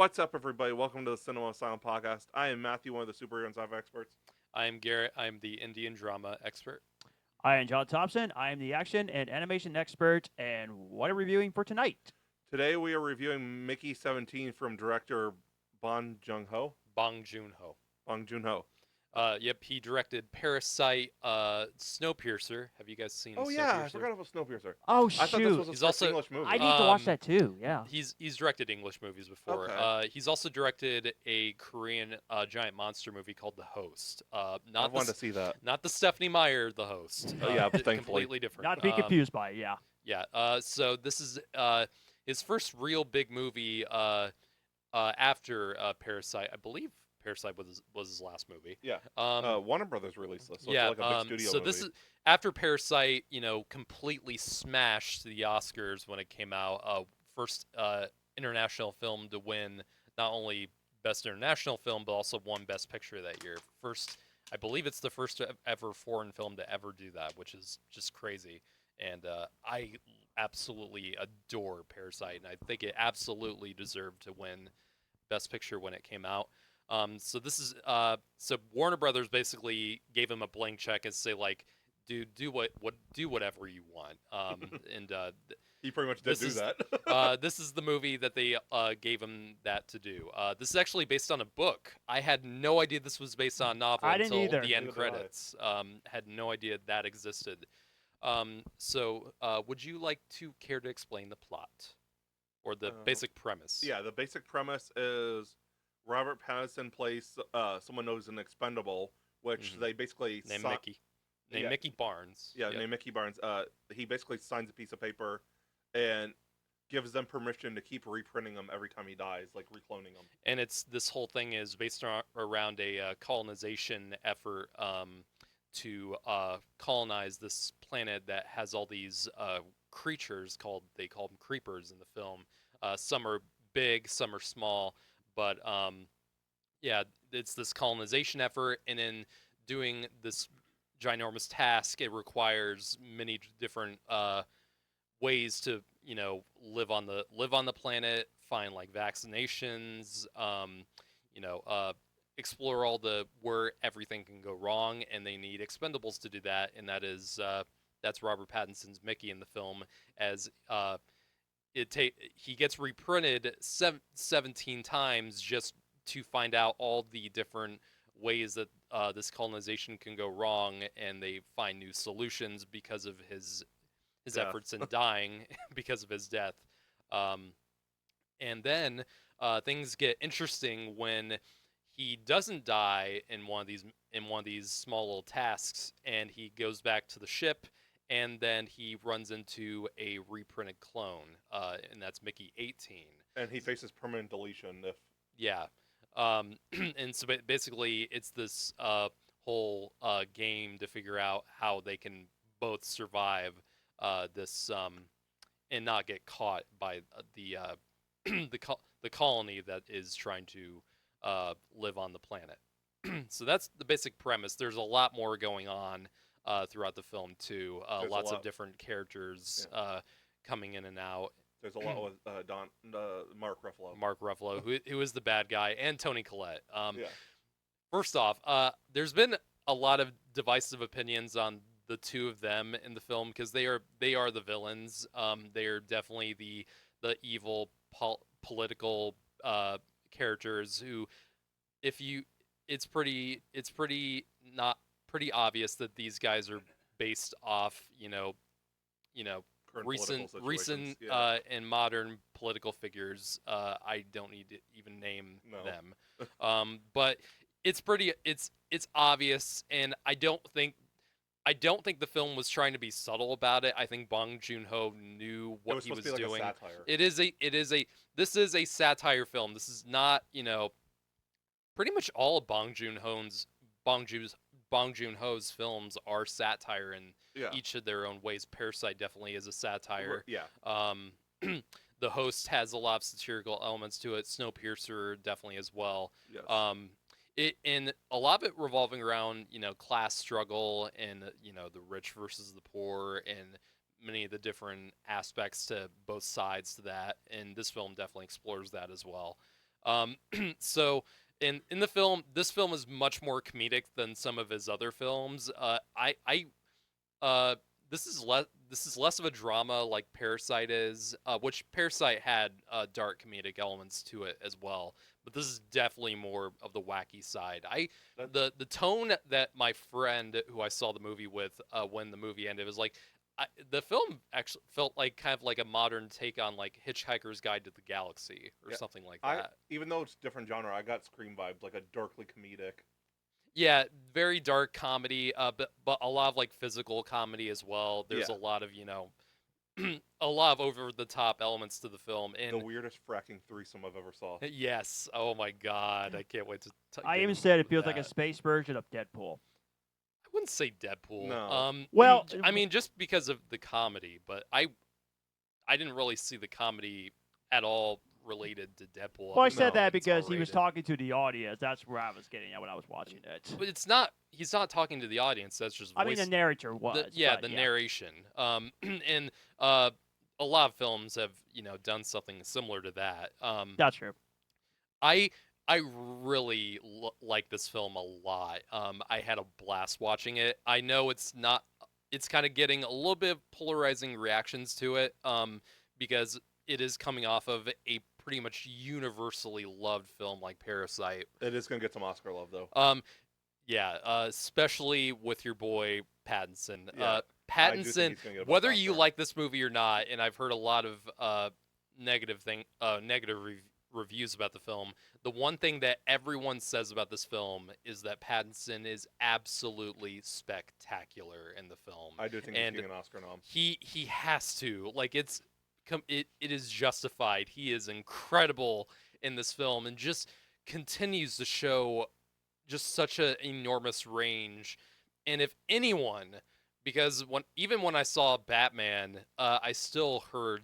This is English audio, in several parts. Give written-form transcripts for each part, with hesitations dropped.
What's up, everybody? Welcome to the Cinema Asylum podcast. I am Matthew, one of the superhero and sci-fi experts. I am Garrett. I am the Indian drama expert. I am John Thompson. I am the action and animation expert, and what are we reviewing for tonight? Today we are reviewing Mickey 17 from director Bong Joon-ho. Bong Joon-ho. Bong Joon-ho. Yep, he directed Parasite, Snowpiercer. Have you guys seen Oh Snowpiercer? yeah, I forgot about Snowpiercer. Oh I thought this shoot! was a He's first also- English movie. I need to watch Um, that too. Yeah. He's directed English movies before. Okay. He's also directed a Korean giant monster movie called The Host. I Not wanted to see that. not the Stephanie Meyer The Host. Oh, yeah, thankfully. Completely different. Not to be confused by it. Yeah. Yeah. So this is his first real big movie after Parasite. I believe Parasite was his last movie. Yeah. Um, Warner Brothers released this, so yeah. it's like a big studio so movie. this is after Parasite. Completely smashed the Oscars when it came out. First international film to win not only Best International Film but also won Best Picture that year. I believe it's the first ever foreign film to ever do that, which is just crazy. And I absolutely adore Parasite, and I think it absolutely deserved to win Best Picture when it came out. So this is so Warner Brothers basically gave him a blank check and say like, dude, do whatever you want. And He pretty much did this do is- that. this is the movie that they gave him that to do. This is actually based on a book. I had no idea this was based on a novel I didn't until either. the end Neither did I. credits. Had no idea that existed. So would you like to care to explain the plot or the basic premise? Yeah, the basic premise is Robert Pattinson plays someone known as an expendable, which Mhm. they basically Named si- Mickey. Named yeah. Mickey Barnes. Yeah, Yep. named Mickey Barnes. He basically signs a piece of paper and gives them permission to keep reprinting them every time he dies, like recloning them. And this whole thing is based around a colonization effort to colonize this planet that has all these creatures they call them creepers in the film. Some are big, some are small, but yeah, it's this colonization effort, and in doing this ginormous task, it requires many different ways to live on the planet, find like vaccinations, explore all where everything can go wrong, and they need expendables to do that, and that's Robert Pattinson's Mickey in the film, as he gets reprinted 17 times just to find out all the different ways that this colonization can go wrong, and they find new solutions because of his Death. efforts in dying because of his death. And then things get interesting when he doesn't die in one of these small little tasks, and he goes back to the ship, and then he runs into a reprinted clone, and that's Mickey 18. And he faces permanent deletion if Yeah. And so basically, it's this whole game to figure out how they can both survive this and not get caught by the the colony that is trying to live on the planet. So that's the basic premise. There's a lot more going on throughout the film too. There's a Lots lot. of different characters coming in and out. there's a lot with Mark Ruffalo. Mark Ruffalo, who is the bad guy, and Toni Collette. Yeah. First off, there's been a lot of divisive opinions on the two of them in the film because they are the villains. They are definitely the evil political characters who, it's pretty obvious that these guys are based off Current recent political situations. Yeah. and modern political figures. I don't need to even name No. them. But it's obvious, and I don't think the film was trying to be subtle about it. I think Bong Joon-ho knew It what was he supposed was to be like doing. a satire. This is a satire film. This is not, pretty much all of Bong Joon-ho's films are satire in Yeah. each of their own ways. Parasite definitely is a satire. Yeah. The Host has a lot of satirical elements to it. Snowpiercer definitely as well. Yes. And a lot of it revolving around class struggle and the rich versus the poor, and many of the different aspects to both sides to that. And this film definitely explores that as well. So in the film, this film is much more comedic than some of his other films. Uh, this is less of a drama like Parasite is, which Parasite had dark comedic elements to it as well. But this is definitely more of the wacky side. The tone that my friend who I saw the movie with when the movie ended was like, the film actually felt like kind of like a modern take on like Hitchhiker's Guide to the Galaxy or something like that. Even though it's different genre, I got Scream vibes, like a darkly comedic. Yeah, very dark comedy, but a lot of like physical comedy as well. There's a lot of a lot of over the top elements to the film, and the weirdest fracking threesome I've ever saw. yes, oh my god, I can't wait to. I get even into said it feels like a that. space version of Deadpool. I wouldn't say Deadpool. No. Well, I mean just because of the comedy, but I didn't really see the comedy at all related to Deadpool. Well, I other said than that it's because he was R-rated. talking to the audience. That's where I was getting at when I was watching it. But it's not. He's not talking to the audience. That's just. I mean, the narrator was. The narration. And a lot of films have done something similar to that. That's true. I really like this film a lot. I had a blast watching it. I know it's not. It's kind of getting a little bit of polarizing reactions to it. Because it is coming off of a pretty much universally loved film like Parasite. It is gonna get some Oscar love though. Yeah, especially with your boy Pattinson. Yeah, Pattinson, he's gonna get a whether Oscar. you like this movie or not, and I've heard a lot of negative reviews about the film. The one thing that everyone says about this film is that Pattinson is absolutely spectacular in the film. I do think he's getting an Oscar nom. He has to. Like it is justified. He is incredible in this film and just continues to show just such an enormous range. And if anyone, because even when I saw Batman, I still heard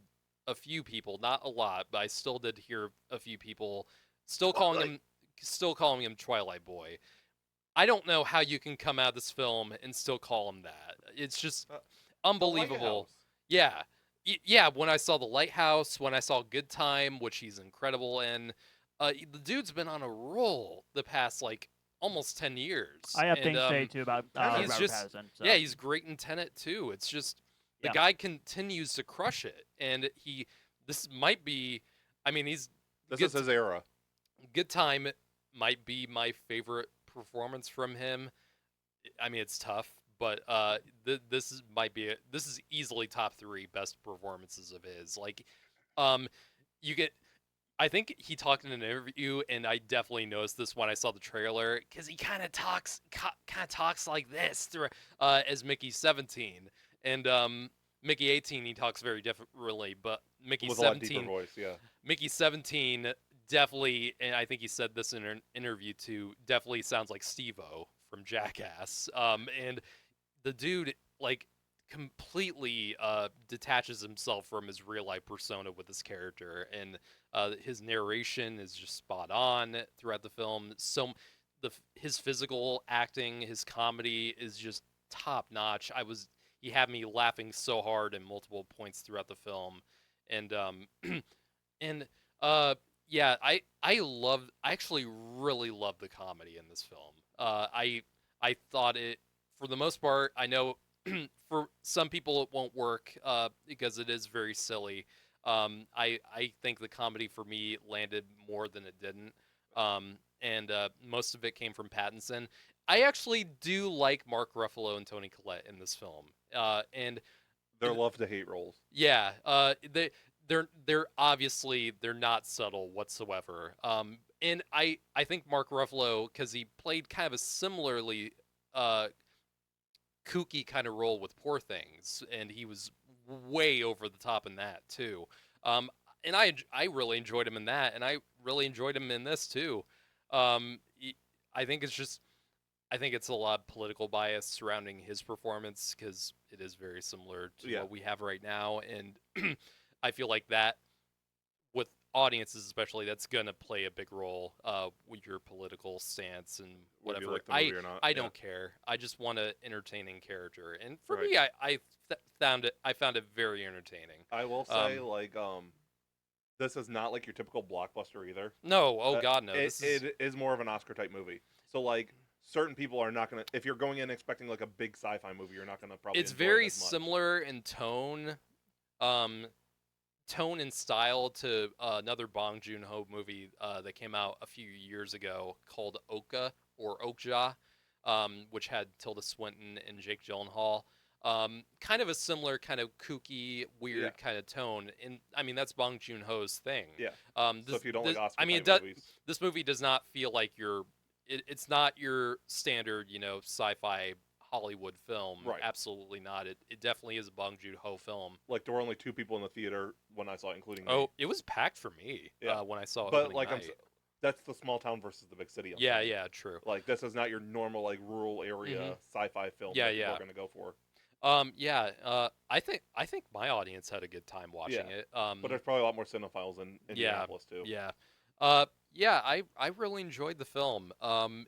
a few people, not a lot, but I still did hear a few people still calling him Twilight Boy. I don't know how you can come out of this film and still call him that. It's just unbelievable. Yeah. Yeah, when I saw The Lighthouse, when I saw Good Time, which he's incredible in, the dude's been on a roll the past like almost 10 years. I have things to say too about he's Robert just Pattinson. So. yeah, he's great in Tenet too. It's just the guy continues to crush it, and this might be, I mean, this is his era. Good Time might be my favorite performance from him. I mean, it's tough. But this is easily top 3 best performances of his. Like, I think he talked in an interview, and I definitely noticed this when I saw the trailer, because he kind of talks like this as Mickey 17, and Mickey 18 he talks very differently, but Mickey with 17 a lot deeper voice, yeah. Mickey 17 definitely, and I think he said this in an interview too, definitely sounds like Steve-O from Jackass, and the dude like completely detaches himself from his real life persona with his character, and his narration is just spot on throughout the film. So his physical acting, his comedy is just top notch. He had me laughing so hard in multiple points throughout the film, and and yeah, I actually really love the comedy in this film. I thought it, for the most part, I know for some people it won't work because it is very silly. I think the comedy for me landed more than it didn't, and most of it came from Pattinson. I actually do like Mark Ruffalo and Toni Collette in this film, and they're love to hate roles. Yeah, they're obviously they're not subtle whatsoever. And I think Mark Ruffalo, because he played kind of a similarly kooky kind of role with Poor Things, and he was way over the top in that too. And I really enjoyed him in that, and I really enjoyed him in this too. I think it's a lot of political bias surrounding his performance, because it is very similar to what we have right now, and I feel like that with audiences especially, that's gonna play a big role with your political stance and whatever. Like the movie or not. I don't care. I just want an entertaining character, and for me, I found it very entertaining. I will say, this is not like your typical blockbuster either. No, oh god, no. It is more of an Oscar type movie. So like certain people are not gonna. If you're going in expecting like a big sci-fi movie, you're not gonna probably. It's enjoy very it as much. similar in tone, tone and style to another Bong Joon-ho movie that came out a few years ago called Okja, which had Tilda Swinton and Jake Gyllenhaal. Kind of a similar kind of kooky, weird kind of tone. And I mean, that's Bong Joon-ho's thing. Yeah. This, So if you don't like Oscar I mean, movies, this movie does not feel like it's not your standard, sci-fi Hollywood film. Right. Absolutely not. It definitely is a Bong Joon-ho film. like there were only 2 people in the theater when I saw it, including Oh, me. it was packed for me when I saw it. But like that's the small town versus the big city. Yeah, yeah, true. Like this is not your normal like rural area sci-fi film. Yeah, that yeah. We're gonna go for. I think my audience had a good time watching it. But there's probably a lot more cinephiles in Indianapolis too. Yeah. I really enjoyed the film.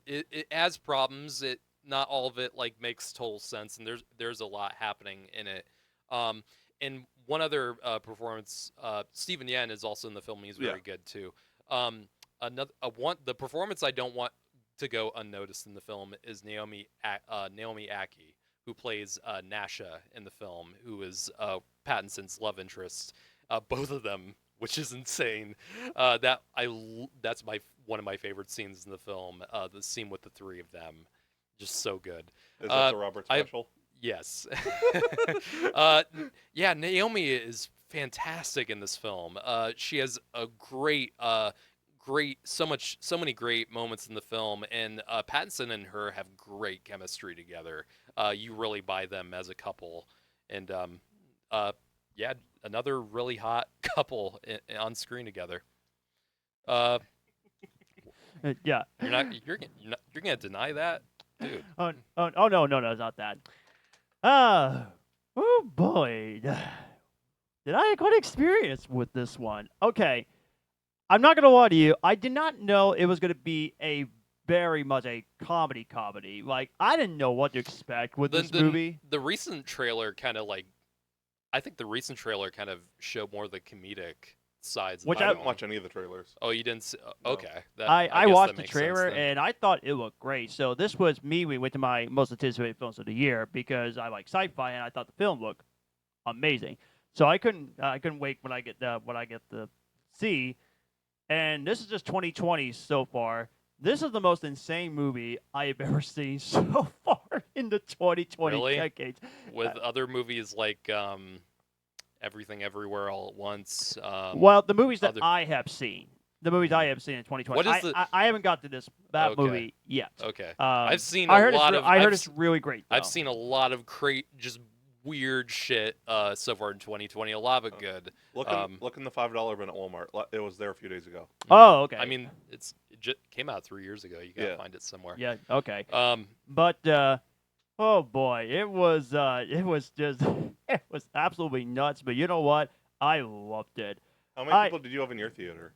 It has problems. Not all of it like makes total sense, and there's a lot happening in it. And one other performance, Steven Yeun is also in the film. He's very good too. The performance I don't want to go unnoticed in the film is Naomi Ackie, who plays Nasha in the film, who is Pattinson's love interest. Both of them, which is insane. That's one of my favorite scenes in the film. The scene with the 3 of them, just so good. Is that the Robert special? Yes. Naomi is fantastic in this film. She has a so many great moments in the film, and Pattinson and her have great chemistry together. You really buy them as a couple, and another really hot couple on screen together. Yeah. You're gonna deny that, dude? Oh no, it's not that. Oh boy, did I have a good experience with this one? Okay, I'm not gonna lie to you. I did not know it was gonna be a very much a comedy. Like I didn't know what to expect with this movie. The recent trailer I think the recent trailer kind of showed more of the comedic sides. Which I didn't watch any of the trailers. Oh, you didn't see? No. Okay. I watched the trailer and I thought it looked great. So this was me. We went to my most anticipated films of the year because I like sci-fi and I thought the film looked amazing. So I couldn't wait when I get to see. And this is just 2020 so far. This is the most insane movie I have ever seen so far in the 2020 decade. With other movies like Everything Everywhere All at Once. Well, the movies that I have seen. The movies I have seen in 2020. I haven't got to that movie yet. Okay. I heard it's really great, though. I've seen a lot of just weird shit so far in 2020. A lot of it good. Look in the $5 bin at Walmart. It was there a few days ago. Oh, okay. I mean, it just came out 3 years ago. You gotta find it somewhere. Yeah. Okay. But oh boy, it was just it was absolutely nuts. But you know what? I loved it. How many people did you have in your theater?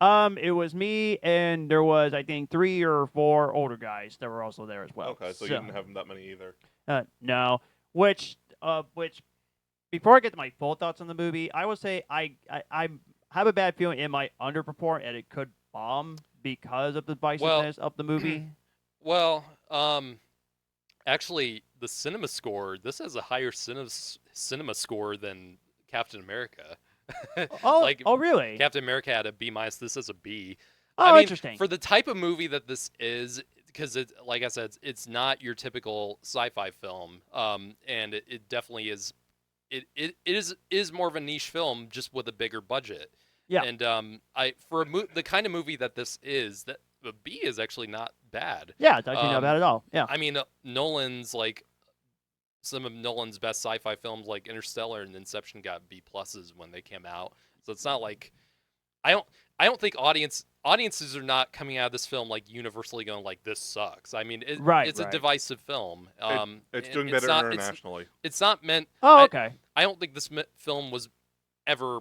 It was me, and there was I think 3 or 4 older guys that were also there as well. Okay, so you didn't have that many either. No. Which before I get to my full thoughts on the movie, I would say I have a bad feeling it might underperform and it could bomb because of the divisiveness of the movie. Well, actually, the cinema score. This has a higher cinema score than Captain America. Oh, really? Captain America had a B-. This is a B. Oh, interesting. For the type of movie that this is, because like I said, it's not your typical sci-fi film, and it definitely is. It is more of a niche film, just with a bigger budget. Yeah. And the kind of movie that this is, that the B is actually not bad. Yeah, it's actually not bad at all. Yeah. I mean, some of Nolan's best sci-fi films, like Interstellar and Inception, got B+ when they came out. So it's not like I don't think audiences are not coming out of this film like universally going like this sucks. I mean, it's a divisive film. It's doing better internationally. It's not meant. Oh, okay. I don't think this film was ever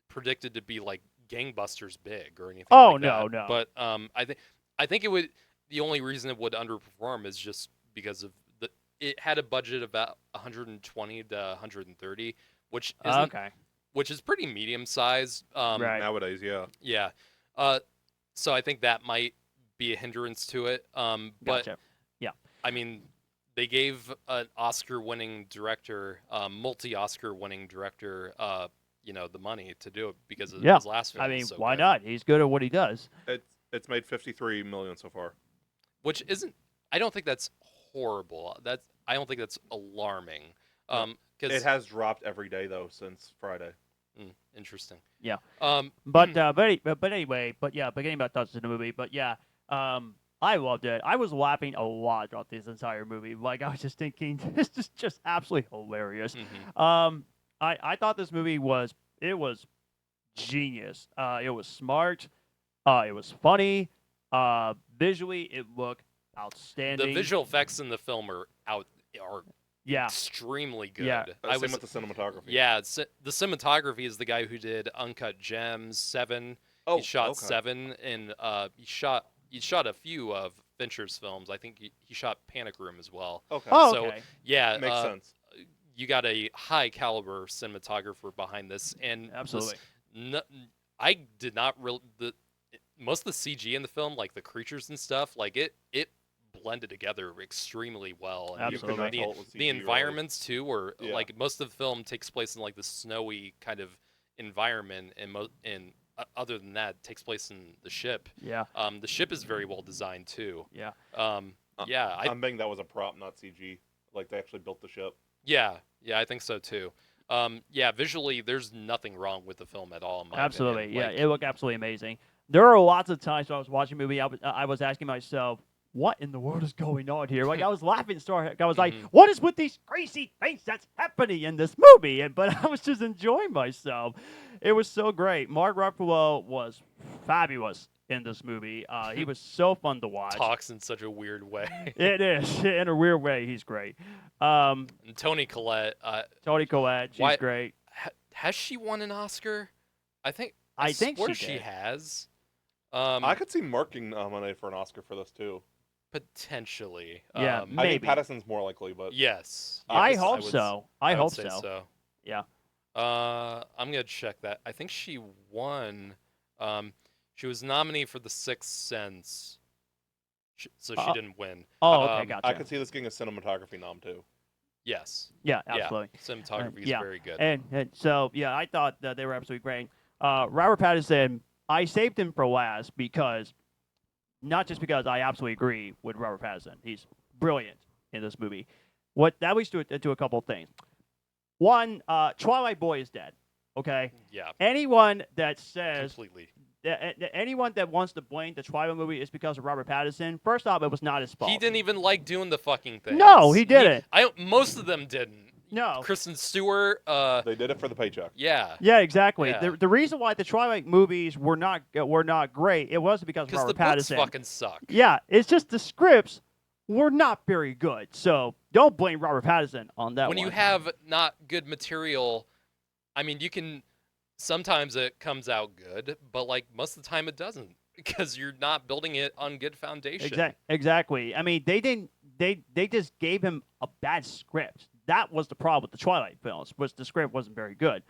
predicted to be like gangbusters big or anything. Oh, like no, that. no. But I think it would. The only reason it would underperform is just because of it had a budget of about 120 to 130, which isn't which is pretty medium sized. Right. Nowadays, yeah. Yeah. So I think that might be a hindrance to it. But Gotcha. Yeah. I mean, they gave an Oscar-winning director, multi-Oscar-winning director, the money to do it because of his last film. I mean, was so why good. not? He's good at what he does. It's made 53 million so far. Which isn't. I don't think that's horrible. I don't think that's alarming. No. Because It has dropped every day though since Friday. Interesting. Yeah. But Anyway, getting back to the movie, I loved it. I was laughing a lot throughout this entire movie. Like, I was just thinking, this is just absolutely hilarious. I thought this movie was genius. It was smart. It was funny. Visually, it looked outstanding. the visual effects in the film are yeah. extremely good. Yeah. Same with the cinematography. Yeah, the cinematography is the guy who did Uncut Gems, 7. Oh, He shot okay. 7, and he shot a few of Fincher's films. I think he shot Panic Room as well. Okay. Oh, So, okay. Yeah, Makes sense. you got a high caliber cinematographer behind this, and Absolutely. I did not really most of the CG in the film, like the creatures and stuff, like it blended together extremely well. And You could not Absolutely. tell it was the CG, really. environments too, were Yeah. like most of the film takes place in like the snowy kind of environment, and other than that, it takes place in the ship. Yeah. The ship is very well designed too. Yeah. Yeah, I'm betting that was a prop, not CG. Like they actually built the ship. yeah, I think so too. Yeah, visually, there's nothing wrong with the film at all. In my Absolutely. opinion. Yeah. Like, It looked absolutely amazing. There are lots of times when I was watching a movie, I was asking myself, what in the world is going on here? Like, I was laughing so hard. I was like, what is with these crazy things that's happening in this movie? But I was just enjoying myself. It was so great. Mark Ruffalo was fabulous in this movie. He was so fun to watch. talks in such a weird way. It is. In a weird way, he's great. And Toni Collette, Toni Collette, she's Why- great. has she won an Oscar? I think she she did. has. I could see Mark getting nominated for an Oscar for this too. Potentially. Yeah, I think Maybe. Pattinson's more likely, but Yes. I yes, hope would- so. I would hope say so. Yeah. I'm gonna check that. I think she won. She was nominated for The Sixth Sense, so she didn't win. Oh, okay, Um, gotcha. I could see this getting a cinematography nom too. Yes. Yeah, absolutely. Cinematography is yeah. very good. And so, yeah, I thought that they were absolutely great. Robert Pattinson, I saved him for last because, not just because I absolutely agree with Robert Pattinson. He's brilliant in this movie. That leads to a couple of things. One, Twilight Boy is dead. Okay? Yeah. Anyone that says Completely. anyone that wants to blame the Twilight movie is because of Robert Pattinson, first off, it was not his fault. He didn't even like doing the fucking thing. No, he didn't. Most of them didn't. No. Kristen Stewart. They did it for the paycheck. Yeah. Yeah, exactly. Yeah. The reason why the Twilight movies were not great, it wasn't because of Because Robert the books Pattinson. fucking suck. Yeah, it's just the scripts were not very good. So don't blame Robert Pattinson on that When one. you have not good material, I mean, you can. Sometimes it comes out good, but like most of the time it doesn't because you're not building it on good foundation. Exactly. I mean, they didn't. They just gave him a bad script. That was the problem with the Twilight films. Was the script wasn't very good.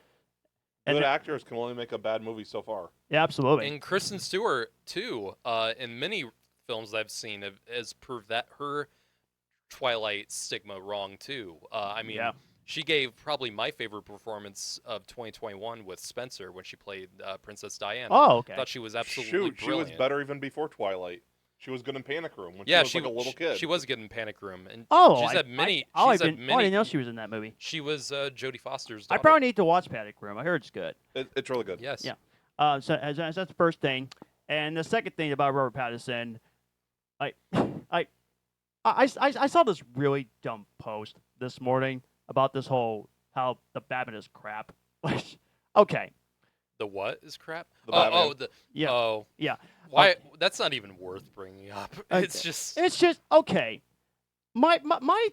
And Good actors can only make a bad movie so far. Yeah, absolutely. And Kristen Stewart too, in many films I've seen, has proved that her Twilight stigma wrong too. I mean, Yeah. she gave probably my favorite performance of 2021 with Spencer when she played Princess Diana. Oh, okay. I thought she was absolutely Shoot, brilliant. she was better even before Twilight. She was good in Panic Room when Yeah, she was like a little kid. She was good in Panic Room, and Oh, she's had many. I she's had didn't many. know she was in that movie. She was Jodie Foster's I daughter. probably need to watch Panic Room. I heard it's good. It's really good. Yes. Yeah. So as that's the first thing, and the second thing about Robert Pattinson, I saw this really dumb post this morning about this whole how the Batman is crap. Okay. The what is crap? The Batman. Yeah. Oh. Yeah. Why? That's not even worth bringing up. It's just. It's just okay. My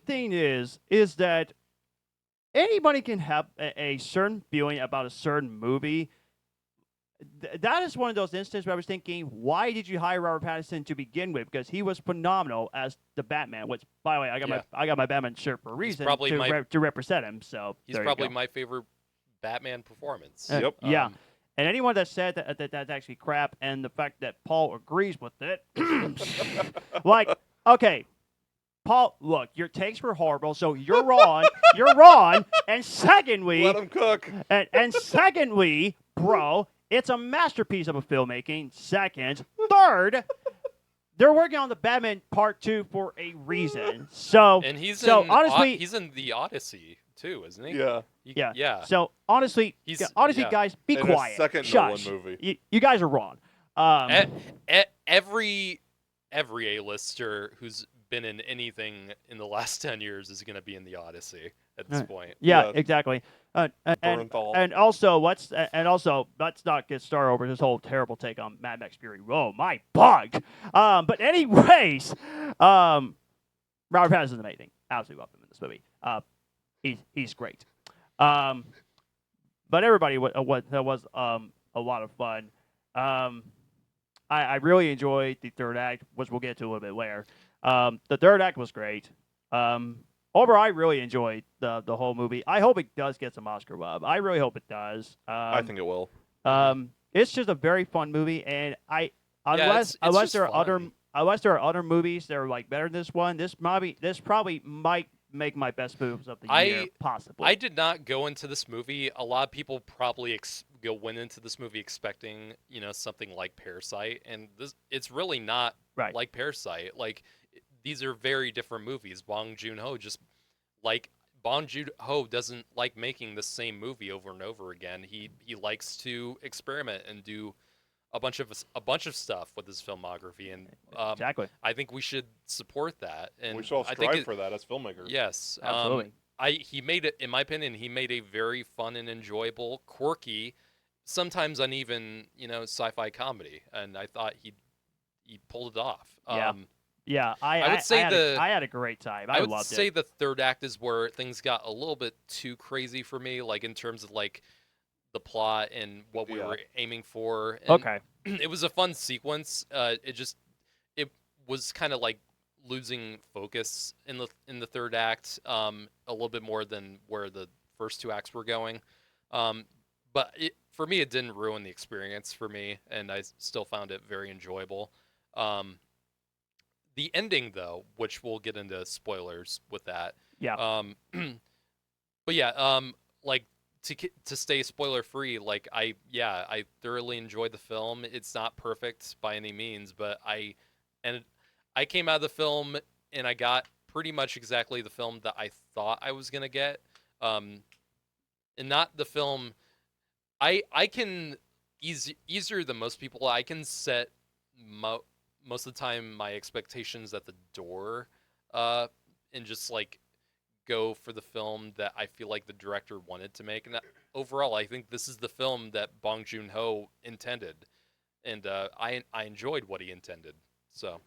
thing is that anybody can have a certain feeling about a certain movie. That is one of those instances where I was thinking, why did you hire Robert Pattinson to begin with? Because he was phenomenal as the Batman. Which, by the way, I got my Batman shirt for a reason probably to represent him. So He's there you probably go. my favorite Batman performance. Yep. Yeah. Um, And anyone that said that that's actually crap, and the fact that Paul agrees with it, like, okay, Paul, look, your takes were horrible, so you're wrong. You're wrong. And secondly, Let him cook. and secondly, bro, it's a masterpiece of a filmmaking. Second, third, they're working on the Batman Part 2 for a reason. So, and honestly, he's in the Odyssey too, isn't he? Yeah. yeah. Yeah. So honestly, Yeah. guys, be And his quiet. second Shush. Nolan movie. You guys are wrong. Every A-lister who's been in anything in the last 10 years is going to be in the Odyssey at this point. Yeah, Yes. exactly. Bernthal. And also let's not get started over this whole terrible take on Mad Max Fury Road. My bug. But anyways, Robert Pattinson's amazing. Absolutely love him in this movie. He's great. But everybody that was a lot of fun. I really enjoyed the third act, which we'll get to a little bit later. The third act was great. Overall, I really enjoyed the whole movie. I hope it does get some Oscar love. I really hope it does. I think it will. It's just a very fun movie, and it's unless just there are fun. other movies that are like better than this one, this probably might make my best movies of the year, possibly. I did not go into this movie. A lot of people probably went into this movie expecting, something like Parasite, and it's really not Right. like Parasite. Like, these are very different movies. Bong Joon-ho doesn't like making the same movie over and over again. He likes to experiment and do a bunch of stuff with his filmography, and Exactly. I think we should support that. And We should all I think strive for that as filmmakers. Yes, Absolutely. he made it. In my opinion, he made a very fun and enjoyable, quirky, sometimes uneven, sci-fi comedy, and I thought he pulled it off. Yeah. Yeah, I would say I had a great time. I would loved say it. the third act is where things got a little bit too crazy for me, like in terms of like the plot and what we Yeah. were aiming for. And Okay. it was a fun sequence. It was kind of like losing focus in the third act, a little bit more than where the first two acts were going. But for me, it didn't ruin the experience for me, and I still found it very enjoyable. The ending, though, which we'll get into spoilers with that. Yeah. But yeah, like to stay spoiler free, like I thoroughly enjoyed the film. It's not perfect by any means, but I came out of the film and I got pretty much exactly the film that I thought I was gonna get. And not the film. I can easier than most people. I can set most of the time my expectations at the door, and just like go for the film that I feel like the director wanted to make. And overall, I think this is the film that Bong Joon-ho intended, and I enjoyed what he intended. So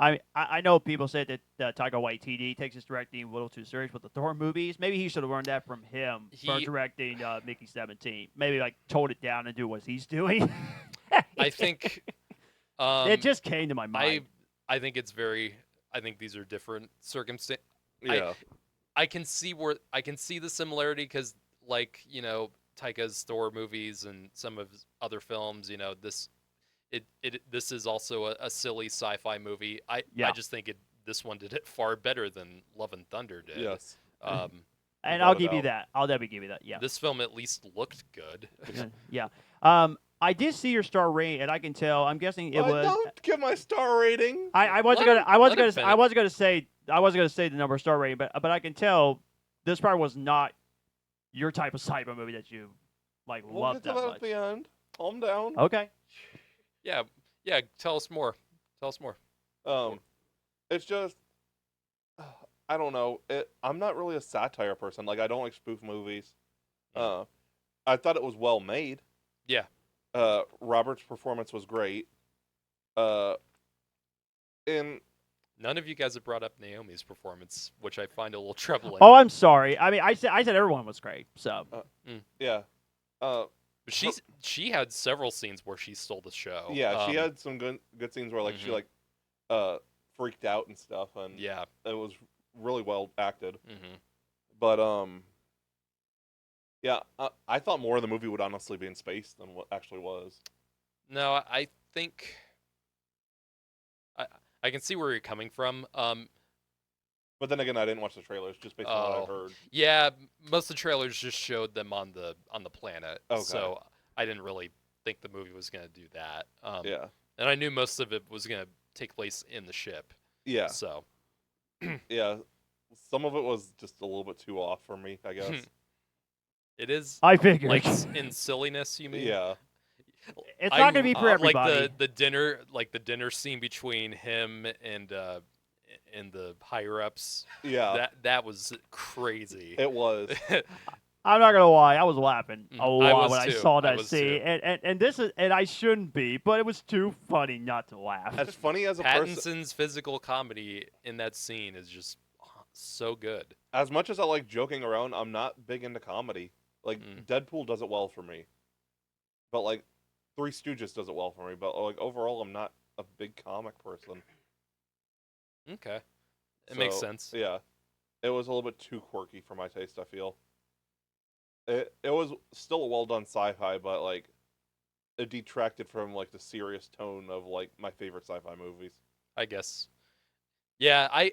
I know people say that Taika Waititi takes his directing a little too serious with the Thor movies. Maybe he should have learned that from him for directing Mickey 17. Maybe like tone it down and do what he's doing. I think it just came to my mind. I think these are different circumstances. Yeah. I can see the similarity because, like, Taika's Thor movies and some of his other films, this is also a silly sci-fi movie. I just think this one did it far better than Love and Thunder did. Yes. And I'll give you that. I'll definitely give you that. Yeah. This film at least looked good. Yeah. I did see your star rating, and I can tell. I'm guessing it was. Don't give my star rating. I wasn't gonna say the number of star rating, but I can tell this probably was not your type of sci-fi movie that you like We'll loved get to that that much. at the end. Calm down. Okay. Yeah. Tell us more. It's just, I don't know. I'm not really a satire person. Like, I don't like spoof movies. I thought it was well made. Yeah. Robert's performance was great. And None of you guys have brought up Naomi's performance, which I find a little troubling. Oh, I'm sorry. I mean, I said everyone was great. So. yeah. But she had several scenes where she stole the show. Yeah, she had some good scenes where she like freaked out and stuff, and yeah, it was really well acted. Mm-hmm. But Yeah, I thought more of the movie would honestly be in space than what actually was. No, I think I I can see where you're coming from. But then again, I didn't watch the trailers just based on what I Oh, heard. yeah, most of the trailers just showed them on the planet, Okay. so I didn't really think the movie was gonna do that. Yeah. And I knew most of it was gonna take place in the ship. Yeah. So Yeah. Some of it was just a little bit too off for me, I guess. it is I figured. like in silliness. You mean? Yeah. It's not gonna be for everybody. Like the dinner scene between him and the higher ups. Yeah. That was crazy. It was. I'm not gonna lie, I was laughing a I lot was when I too. saw I that was scene, too. and this is, and I shouldn't be, but it was too funny not to laugh. As funny as a person, Pattinson's physical comedy in that scene is just so good. as much as I like joking around, I'm not big into comedy. Like Mm. Deadpool does it well for me, but like Three Stooges does it well for me. But like overall, I'm not a big comic person. Okay, it makes So, sense. Yeah, it was a little bit too quirky for my taste. I feel it was still a well done sci-fi, but like it detracted from like the serious tone of like my favorite sci-fi movies. I guess. Yeah, I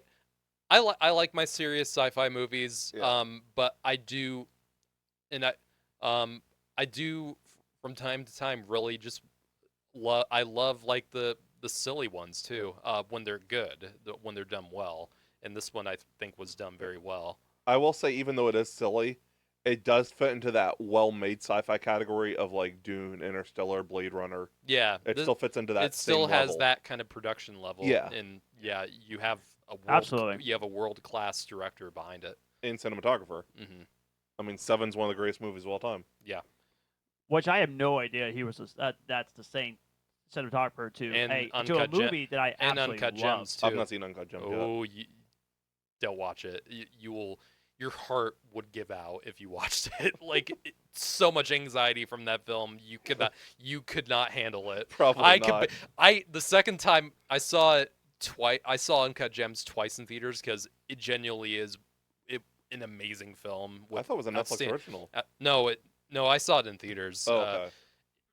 like my serious sci-fi movies. Yeah. But I do, and I do from time to time really just I love like the silly ones too. When they're good, when they're done well. And this one I think was done very well. I will say, even though it is silly, it does fit into that well-made sci-fi category of like Dune, Interstellar, Blade Runner. Yeah, It still fits into that. it still same has level. that kind of production level. Yeah. And yeah, you have Absolutely. you have a world-class director behind it. in cinematographer. Hmm. I mean, Seven's one of the greatest movies of all time. Yeah. Which I have no idea he was. That's the same cinematographer to And to a Uncut movie that I And absolutely Uncut love. Gems too. I've not seen Uncut Gems yet. Oh, don't watch it. You will. Your heart would give out if you watched it. Like so much anxiety from that film. You could not. You could not handle it. Probably I not. could. The second time I saw it twice. I saw Uncut Gems twice in theaters because it genuinely is an amazing film. I thought it was a Netflix outstanding- original. No, I saw it in theaters. Oh, okay.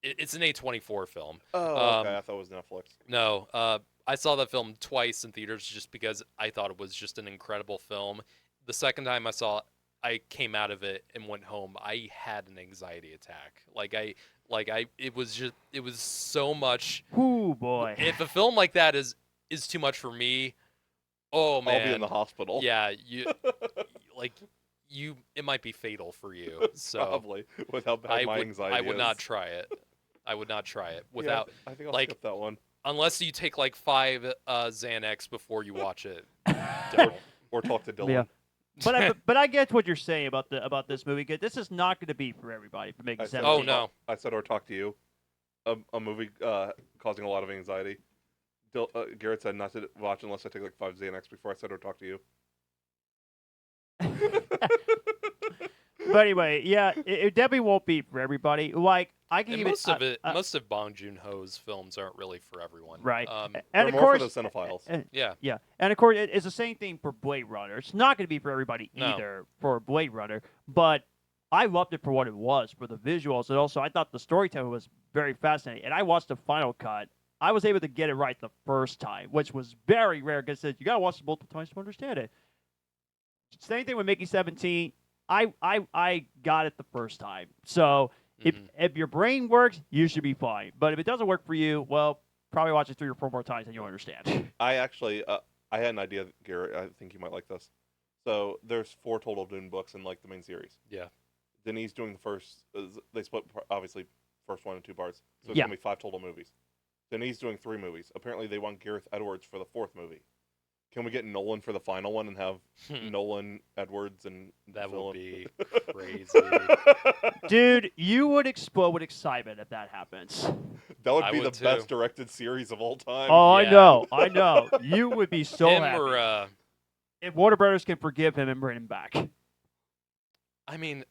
It's an A24 film. Oh, okay. I thought it was Netflix. No, I saw that film twice in theaters just because I thought it was just an incredible film. The second time I saw it, I came out of it and went home. I had an anxiety attack. It was so much. Ooh boy. If a film like that is too much for me, oh man, I'll be in the hospital. yeah, it might be fatal for you. So Probably with how bad my anxiety I would is. not try it. I would not try it without. Yeah, I think I'll like, skip that one. Unless you take like 5 Xanax before you watch it. Don't. Or talk to Dylan. Yeah. But I get what you're saying about this movie. 'Cause this is not going to be for everybody. For making sense. Oh, no. I said or talk to you. A movie causing a lot of anxiety. Garrett said not to watch unless I take like 5 Xanax before I said or talk to you. But anyway, yeah, it definitely won't be for everybody. Like I can And even most of Bong Joon-ho's films aren't really for everyone. Right. Um, and They're of more course, for the cinephiles. yeah. yeah, and of course, it's the same thing for Blade Runner. It's not going to be for everybody No. either for Blade Runner, but I loved it for what it was, for the visuals, and also I thought the storytelling was very fascinating. And I watched the final cut. I was able to get it right the first time, which was very rare because you got to watch it multiple times to understand it. Same thing with Mickey 17. I got it the first time. So if your brain works, you should be fine. But if it doesn't work for you, well, probably watch it 3 or 4 more times and you'll understand. I actually, I had an idea, Garrett. I think you might like this. So there's 4 total Dune books in like the main series. Yeah. Denise doing the first. They split obviously first 1 and 2 parts. So it's Yeah. gonna be 5 total movies. Denise doing 3 movies. Apparently they want Gareth Edwards for the 4th movie. Can we get Nolan for the final one and have Nolan, Edwards, and That Phillip? would be crazy. Dude, you would explode with excitement if that happens. That would I be would the too. best directed series of all time. Oh, Yeah. I know. You would be so Him happy. or If Warner Brothers can forgive him and bring him back. I mean,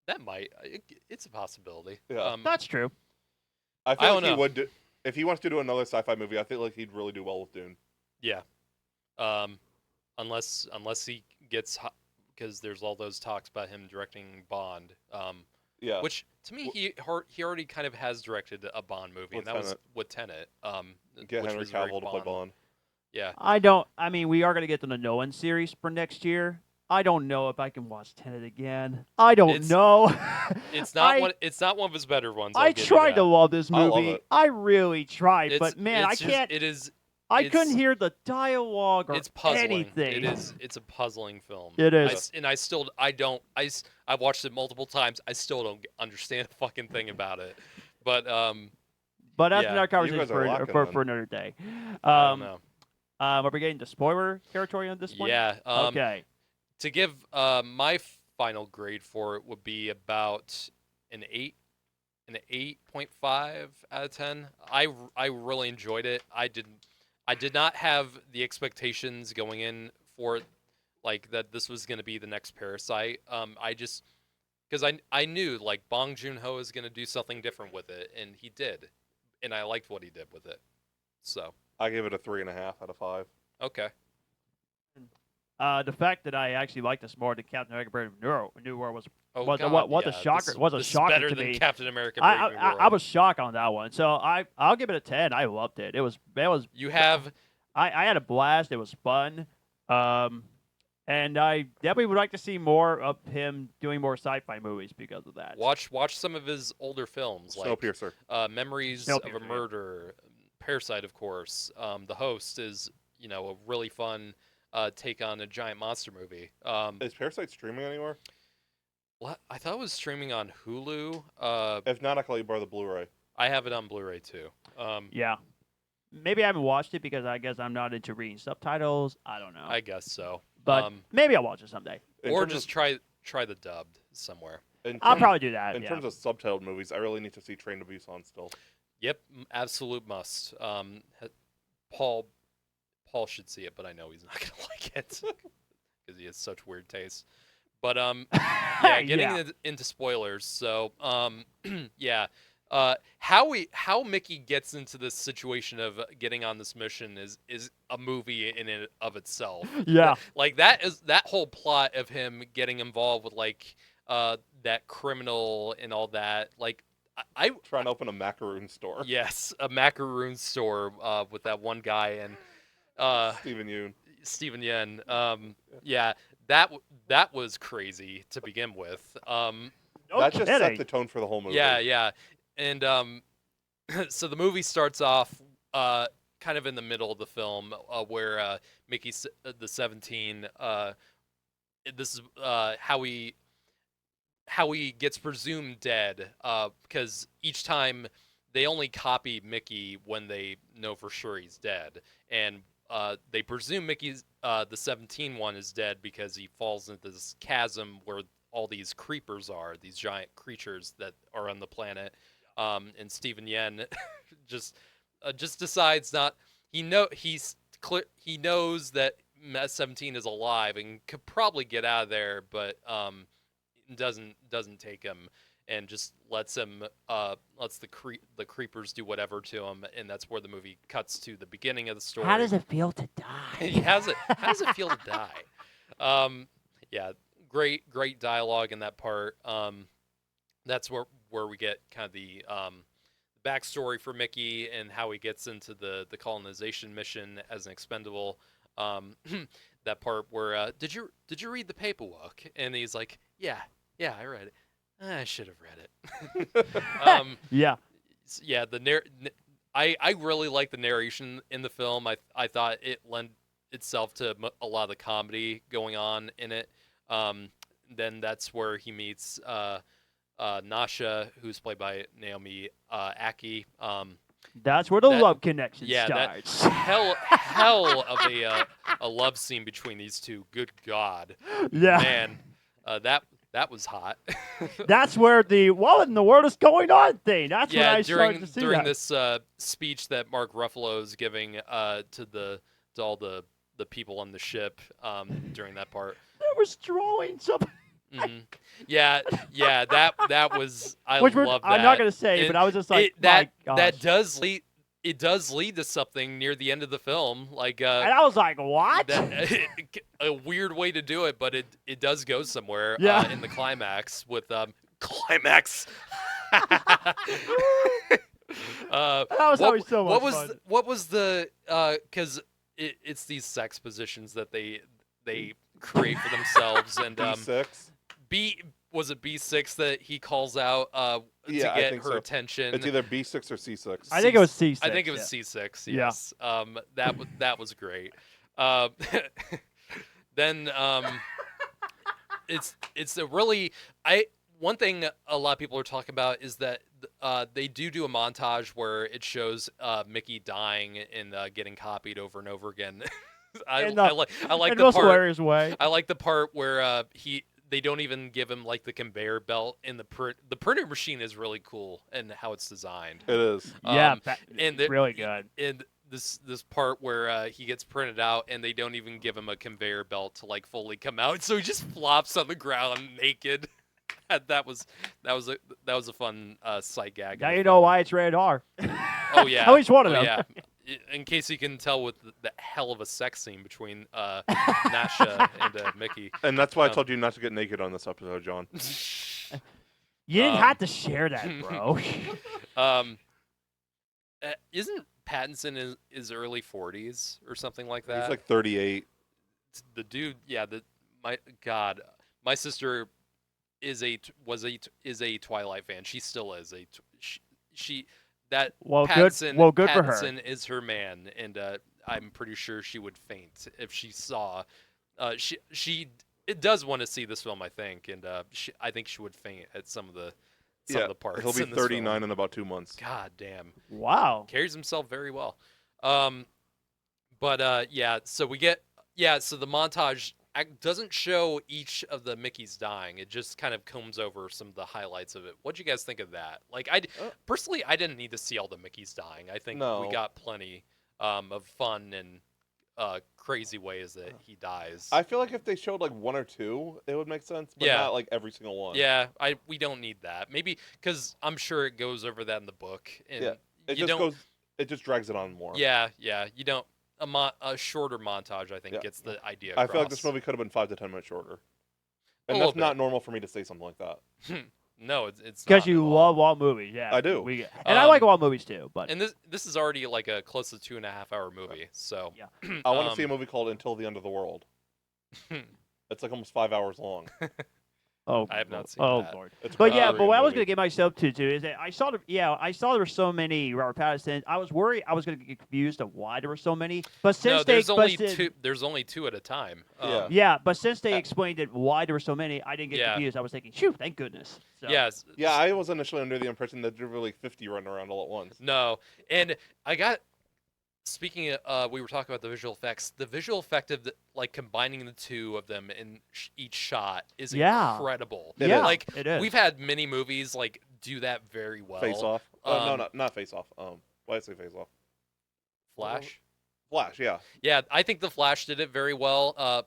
that might. It's a possibility. Yeah. That's true. I feel I like don't he know. would do, if he wants to do another sci-fi movie. I feel like he'd really do well with Dune. Yeah. Unless he gets because there's all those talks about him directing Bond. Yeah. Which to me he already kind of has directed a Bond movie, and that was with Tenet. Get which Henry was very Cavill to play Bond. Yeah. I mean, we are going to get the Nolan series for next year. I don't know if I can watch Tenet again. I don't know. It's not one of his better ones. I tried to love this movie. I love it. I really tried, but man, I can't. I couldn't hear the dialogue or it's puzzling. anything. It's a puzzling film. It is. I've watched it multiple times. I still don't understand a fucking thing about it. But that's another conversation for another day. I don't know. Are we getting to spoiler territory on this one? Yeah. Okay. To give my final grade for it would be about an 8.5 out of 10. I really enjoyed it. I did not have the expectations going in for it, like that this was going to be the next Parasite. Because I knew like Bong Joon-ho is going to do something different with it, and he did, and I liked what he did with it. So I gave it a 3.5 out of 5. Okay. The fact that I actually liked this more than Captain America: Brave New World was a shocker. Was a shocker better to than me. Captain America: Brave New World. I was shocked on that one. So I'll give it a 10. I loved it. It was. You have. I had a blast. It was fun. And I definitely would like to see more of him doing more sci-fi movies because of that. Watch some of his older films, like Snowpiercer. Memories of a Murder, Parasite, of course. The Host is a really fun take on a giant monster movie. Is Parasite streaming anywhere? What? I thought it was streaming on Hulu. If not, I can let you borrow the Blu-ray. I have it on Blu-ray too. Yeah. Maybe I haven't watched it because I guess I'm not into reading subtitles. I don't know. I guess so. But maybe I'll watch it someday. Or just try the dubbed somewhere. I'll probably do that. In terms of subtitled movies, I really need to see Train to Busan still. Yep, absolute must. Paul should see it, but I know he's not gonna like it because he has such weird taste. But getting into spoilers. So yeah. How Mickey gets into this situation of getting on this mission is a movie in and of itself. Yeah, like that whole plot of him getting involved with like that criminal and all that. Like I trying to open a macaroon store. Yes, a macaroon store with that one guy and Steven Yeun. Yeah, that was crazy to begin with. That just set the tone for the whole movie. Yeah. And so the movie starts off kind of in the middle of the film where Mickey the 17. This is how he gets presumed dead because each time they only copy Mickey when they know for sure he's dead, and they presume Mickey's the 17 one is dead because he falls into this chasm where all these creepers are, these giant creatures that are on the planet. And Steven Yeun just decides not. He knows that 17 is alive and could probably get out of there, but doesn't take him and just lets the creepers do whatever to him, and that's where the movie cuts to the beginning of the story. How does it feel to die? How does it feel to die? Yeah, great dialogue in that part. That's where we get kind of the backstory for Mickey and how he gets into the colonization mission as an expendable. That part where did you read the paperwork? And he's like, yeah, I read it. I should have read it. Yeah. Yeah. I really like the narration in the film. I thought it lent itself to a lot of the comedy going on in it. Then that's where he meets Nasha, who's played by Naomi Aki. That's where the love connection starts. Hell of a love scene between these two. Good God. Yeah. Man, that was hot. That's where the what in the world is going on thing. That's when I started to see during that. this speech that Mark Ruffalo is giving to all the people on the ship during that part. They were drawing something. Mm-hmm. Yeah, that was. I love that. I'm not gonna say, but I was just like, that does it does lead to something near the end of the film, like And I was like, what? a weird way to do it, but it does go somewhere Yeah. in the climax with climax. That was always so much fun. What was the because it's these sex positions that they create for themselves and B6. Was it B6 that he calls out to get her attention? It's either B6 or C6. I think it was C6. I think it was C6. Yes. Yeah. That was great. Then it's a really one thing a lot of people are talking about is that they do a montage where it shows Mickey dying and getting copied over and over again. I like the part. Hilarious way. I like the part where they don't even give him like the conveyor belt, and the printer machine is really cool and how it's designed. It is. Yeah, really good. And this part where he gets printed out and they don't even give him a conveyor belt to like fully come out, so he just flops on the ground naked. that was a fun sight gag. Now you know why it's rated R. Oh yeah. At least one of them. Yeah. In case you can tell with the hell of a sex scene between Nasha and Mickey. And that's why I told you not to get naked on this episode, John. You didn't have to share that, bro. Isn't Pattinson in his early 40s or something like that? He's like 38. The dude, yeah. My sister is a Twilight fan. She still is Pattinson, good for her. Pattinson is her man, and I'm pretty sure she would faint if she saw. She does want to see this film, I think, and I think she would faint at some of the parts. He'll be 39 in about 2 months. God damn! Wow, carries himself very well. So we get so the montage doesn't show each of the Mickeys dying. It just kind of combs over some of the highlights of it. What'd you guys think of that? Like, personally, I didn't need to see all the Mickeys dying. I think we got plenty of fun and crazy ways that he dies. I feel like if they showed like one or two, it would make sense, but not like every single one. Yeah, we don't need that. Maybe because I'm sure it goes over that in the book. And it just drags it on more. Yeah, you don't. A shorter montage, I think, gets the idea across. I feel like this movie could have been 5 to 10 minutes shorter. And that's not normal for me to say something like that. No, it's because you love Walt movies. Yeah, I do. And I like Walt movies too. But and this is already like a close to 2.5-hour movie. So yeah. I want to see a movie called Until the End of the World. It's like almost 5 hours long. Oh, I have not seen that. Lord. But what I was going to get myself to is that I saw there were so many Robert Pattinson. I was worried I was going to get confused of why there were so many. But since there's only two at a time. But since they explained it why there were so many, I didn't get confused. I was thinking, phew, thank goodness. So. Yes. Yeah, I was initially under the impression that there were like 50 running around all at once. No, and I got. Speaking of, we were talking about the visual effects. The visual effect of combining the two of them in each shot is incredible. It is. Like it is. We've had many movies do that very well. Face Off. No, not Face Off. Why did I say Face Off? Flash. Flash, yeah. Yeah, I think the Flash did it very well.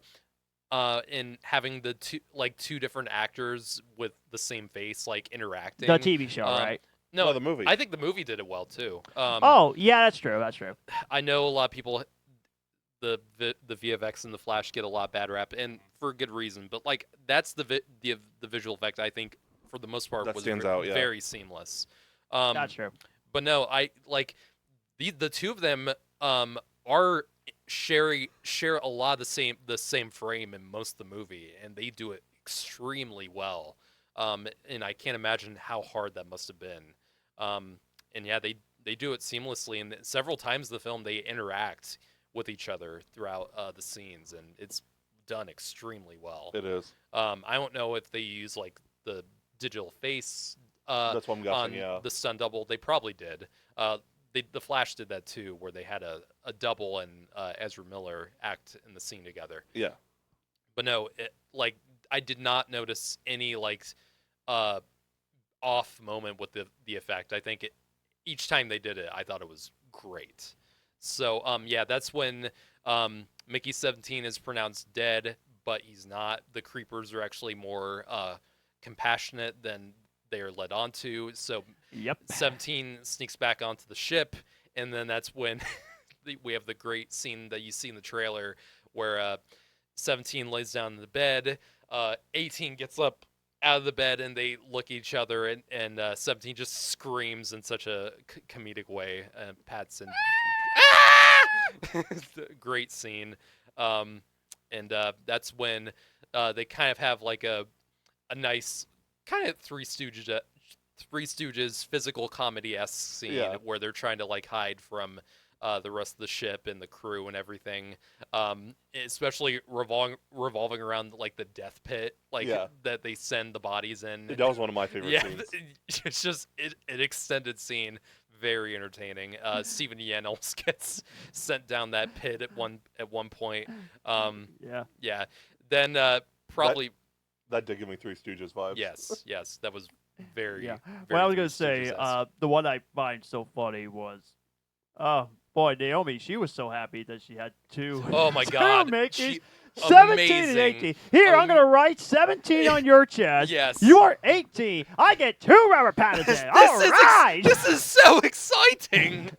In having the two different actors with the same face interacting. The TV show, right? No, the movie. I think the movie did it well too. Yeah, that's true. That's true. I know a lot of people, the VFX and the Flash get a lot of bad rap, and for good reason. But that's the visual effect. I think for the most part that was very seamless. That's true. But no, I the two of them share a lot of the same frame in most of the movie, and they do it extremely well. And I can't imagine how hard that must have been. And yeah, they do it seamlessly, and several times in the film they interact with each other throughout the scenes, and it's done extremely well. It is. I don't know if they use the digital face. That's what I'm guessing. On the stunt double, they probably did. The Flash did that too, where they had a double and Ezra Miller act in the scene together. Yeah. But no, I did not notice any off moment with the effect. I think each time they did it, I thought it was great. So that's when Mickey 17 is pronounced dead, but he's not. The creepers are actually more compassionate than they are led onto. So 17 sneaks back onto the ship, and then that's when we have the great scene that you see in the trailer where 17 lays down in the bed, 18 gets up out of the bed, and they look at each other, and 17 just screams in such a comedic way. Pattinson, great scene, and that's when they kind of have like a nice kind of Three Stooges physical comedy-esque scene where they're trying to like hide from the rest of the ship and the crew and everything, especially revolving around like the death pit, like that they send the bodies in. That was one of my favorite scenes. It's just an extended scene, very entertaining. Steven Yeun almost gets sent down that pit at one point. Then probably that did give me Three Stooges vibes. Yes, that was very. Yeah. Very What I was Three gonna say, Stooges-esque. the one I find so funny was, oh boy, Naomi, she was so happy that she had two. Oh my God, Mickeys. she- 17 and amazing. 18. Here, I'm going to write 17 on your chest. Yes. You are 18. I get 2 Robert Pattinson. All right. This is so exciting.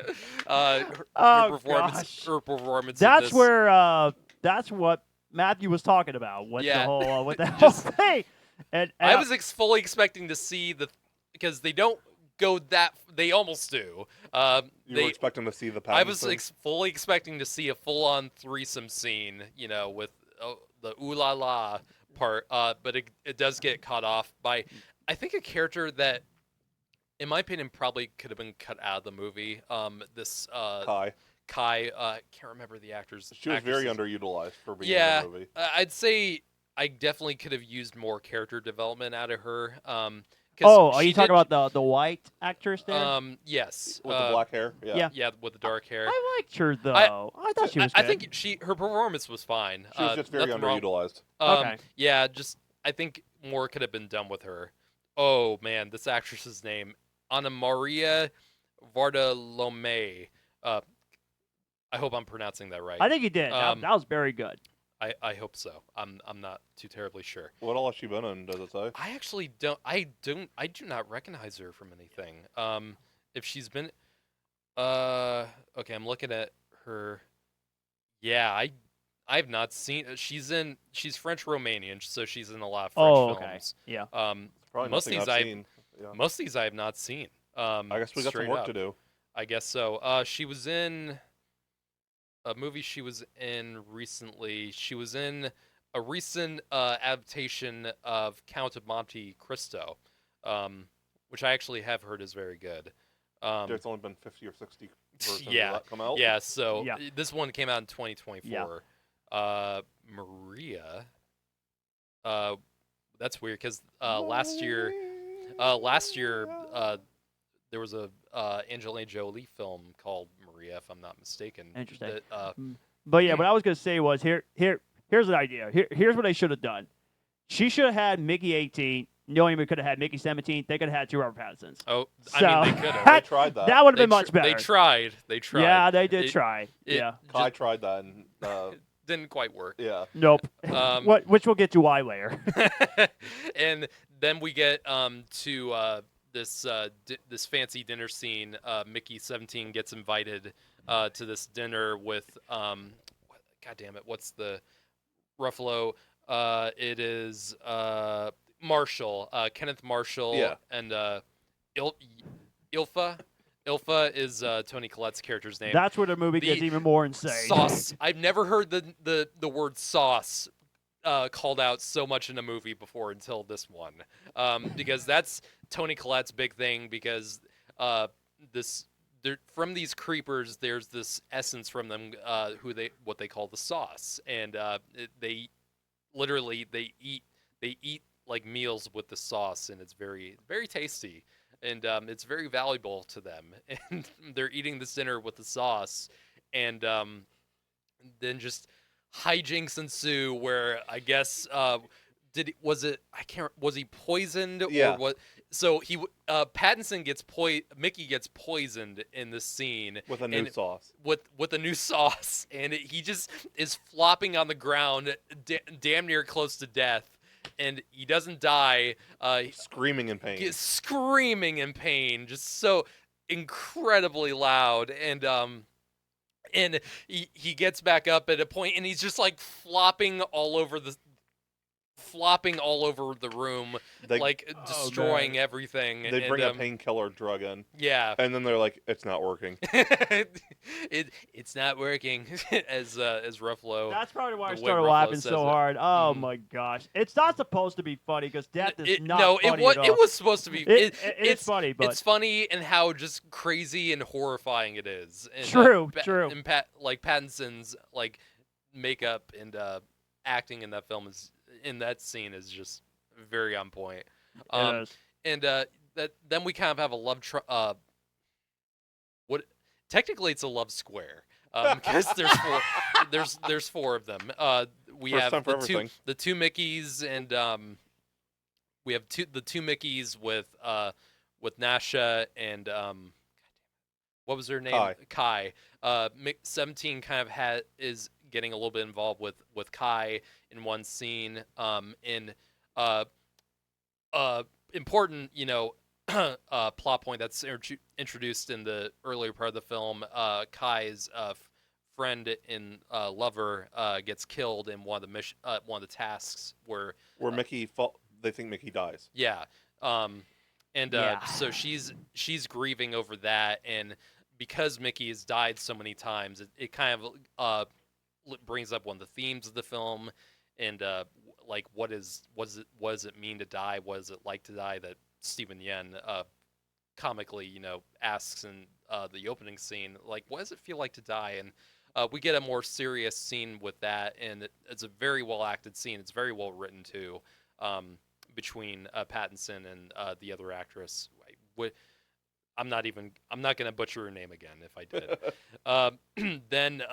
Her performance. Her performance. That's in this. where. That's what Matthew was talking about. With the whole. With the whole thing. And I was fully expecting to see because they don't go that. They almost do. You were expecting to see the Pattinson? I was fully expecting to see a full-on threesome scene, with the ooh la la part, but it does get cut off by, I think, a character that, in my opinion, probably could have been cut out of the movie. This Kai. Can't remember the actor's. She was very underutilized for being in the movie. I'd say I definitely could have used more character development out of her. Are you talking about the white actress there? Yes. With the black hair? Yeah, with the dark hair. I liked her, though. I thought she was good. I think her performance was fine. She was just very underutilized. Okay. Yeah, I think more could have been done with her. Oh, man, this actress's name, Ana Maria Vardelome. I hope I'm pronouncing that right. I think you did. That was very good. I hope so. I'm not too terribly sure. What all has she been in, does it say? I actually don't. I do not recognize her from anything. If she's been, okay, I'm looking at her. Yeah, I've not seen. She's French Romanian, so she's in a lot of French films. Yeah. Probably most of these I've seen. most of these I have not seen. I guess we got some work to do. I guess so. She was in a movie she was in recently. She was in a recent adaptation of Count of Monte Cristo, which I actually have heard is very good. There's only been 50 or 60 versions of that come out. Yeah, so this one came out in 2024. Yeah. Maria, that's weird because last year there was a Angelina Jolie film called Maria, if I'm not mistaken. Interesting. That, but yeah, what I was gonna say was here's an idea. Here's what they should have done. She should have had Mickey 18. Naomi could have had Mickey 17. They could have had 2 Robert Pattinsons. Oh, so, I mean, they could have. They tried that. That would have been much better. They tried. Yeah, they did try. Yeah. Kai tried that and didn't quite work. Yeah. Nope. Which we'll get to why later. And then we get to this fancy dinner scene. Mickey 17 gets invited to this dinner with God damn it, what's the Ruffalo? It is Marshall, Kenneth Marshall, and Ilfa. Ilfa is Toni Collette's character's name. That's where the movie gets even more insane. Sauce. I've never heard the word sauce called out so much in a movie before until this one, because that's Toni Collette's big thing. Because from these creepers, there's this essence from them, what they call the sauce, and they eat like meals with the sauce, and it's very, very tasty, and it's very valuable to them. And they're eating this dinner with the sauce, and then just hijinks ensue where I guess was he poisoned or what? So Pattinson Mickey gets poisoned in this scene with a new sauce. With a new sauce, and he just is flopping on the ground, damn near close to death, and he doesn't die. Screaming in pain. Screaming in pain, just so. incredibly loud, and he gets back up at a point, and he's just like flopping all over the room, They like destroying everything. they and, bring a painkiller drug in, Yeah, and then they're like, "It's not working." it's not working, as Ruffalo. That's probably why I the way started Ruffalo laughing says so it. hard. Oh Mhm. my gosh, it's not supposed to be funny because death is not No, funny it at all. it was supposed to be. It's funny, but It's funny and how just crazy and horrifying it is. And, true. And Pattinson's like makeup and acting in that film in that scene is just very on point. It is. And that then we kind of have a love what technically it's a love square, because there's four of them. We First have time for everything. the two Mickeys, and we have the two Mickeys with Nasha and what was her name? Kai. 17 kind of is getting a little bit involved with Kai in one scene. In important, plot point that's introduced in the earlier part of the film. Kai's friend and lover gets killed in one of the tasks where Mickey they think Mickey dies. Yeah. So she's grieving over that, and because Mickey has died so many times, it kind of brings up one of the themes of the film, and like what does it mean to die? What is it like to die? That Stephen Yen comically, asks in the opening scene, like, what does it feel like to die? And we get a more serious scene with that, and it's a very well acted scene. It's very well written too. Between Pattinson and the other actress. I'm not going to butcher her name again if I did. Then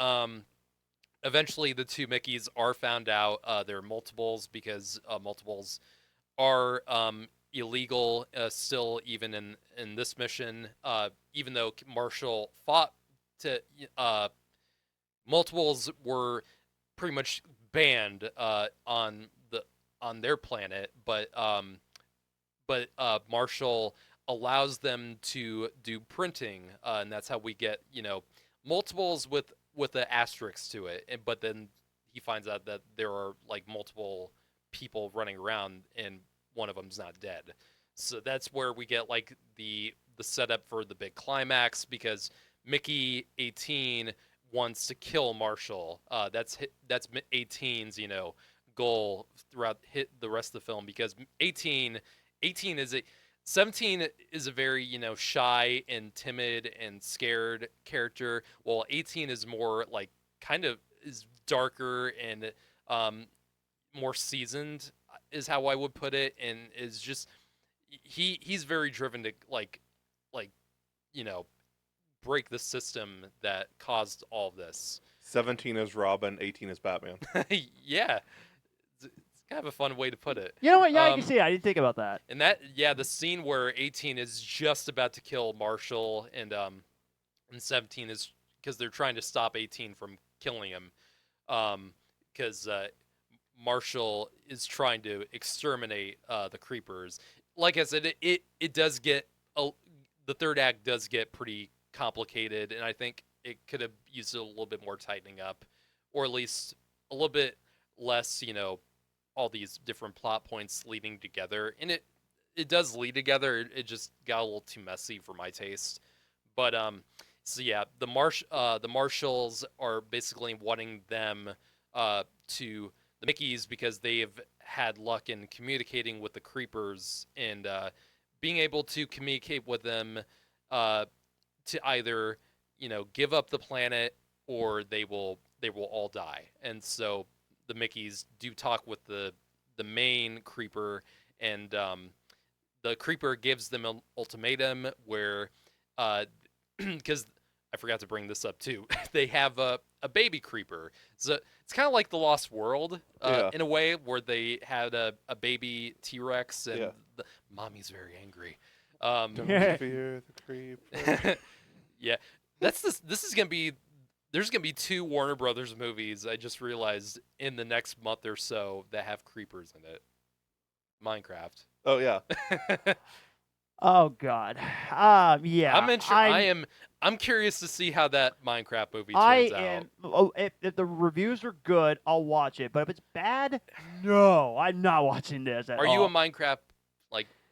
eventually the two Mickeys are found out. They're multiples because multiples are illegal still, even in this mission. Even though Marshall fought to multiples were pretty much banned on their planet, but Marshall allows them to do printing, and that's how we get multiples with an asterisk to it. But then he finds out that there are like multiple people running around, and one of them's not dead. So that's where we get like the setup for the big climax, because Mickey 18 wants to kill Marshall. That's 18's goal throughout the rest of the film, because 17 is a very shy and timid and scared character, while 18 is more like kind of is darker and more seasoned, is how I would put it, and is just he's very driven to like break the system that caused all of this. 17 is Robin, 18 is Batman. Yeah. It's kind of a fun way to put it. You know what? Yeah, you can see it. I didn't think about that. And the scene where 18 is just about to kill Marshall, and 17 is because they're trying to stop 18 from killing him, because Marshall is trying to exterminate the creepers. Like I said, it does get the third act does get pretty complicated, and I think it could have used a little bit more tightening up, or at least a little bit less, all these different plot points leading together. And it does lead together. It just got a little too messy for my taste. But so yeah, the Marshalls are basically wanting them to the Mickeys, because they've had luck in communicating with the creepers, and being able to communicate with them to either give up the planet, or they will all die. And so the Mickeys do talk with the main creeper, and the creeper gives them an ultimatum where because I forgot to bring this up too, they have a baby creeper. So it's kind of like the Lost World in a way, where they had a baby T-Rex, and the mommy's very angry. Don't fear the creeper. Yeah, this is gonna be. There's gonna be 2 Warner Brothers movies, I just realized, in the next month or so that have creepers in it. Minecraft. Oh yeah. Oh God. Yeah. I'm curious to see how that Minecraft movie I turns out. am. Oh, if the reviews are good, I'll watch it. But if it's bad, no, I'm not watching this at Are all. you a Minecraft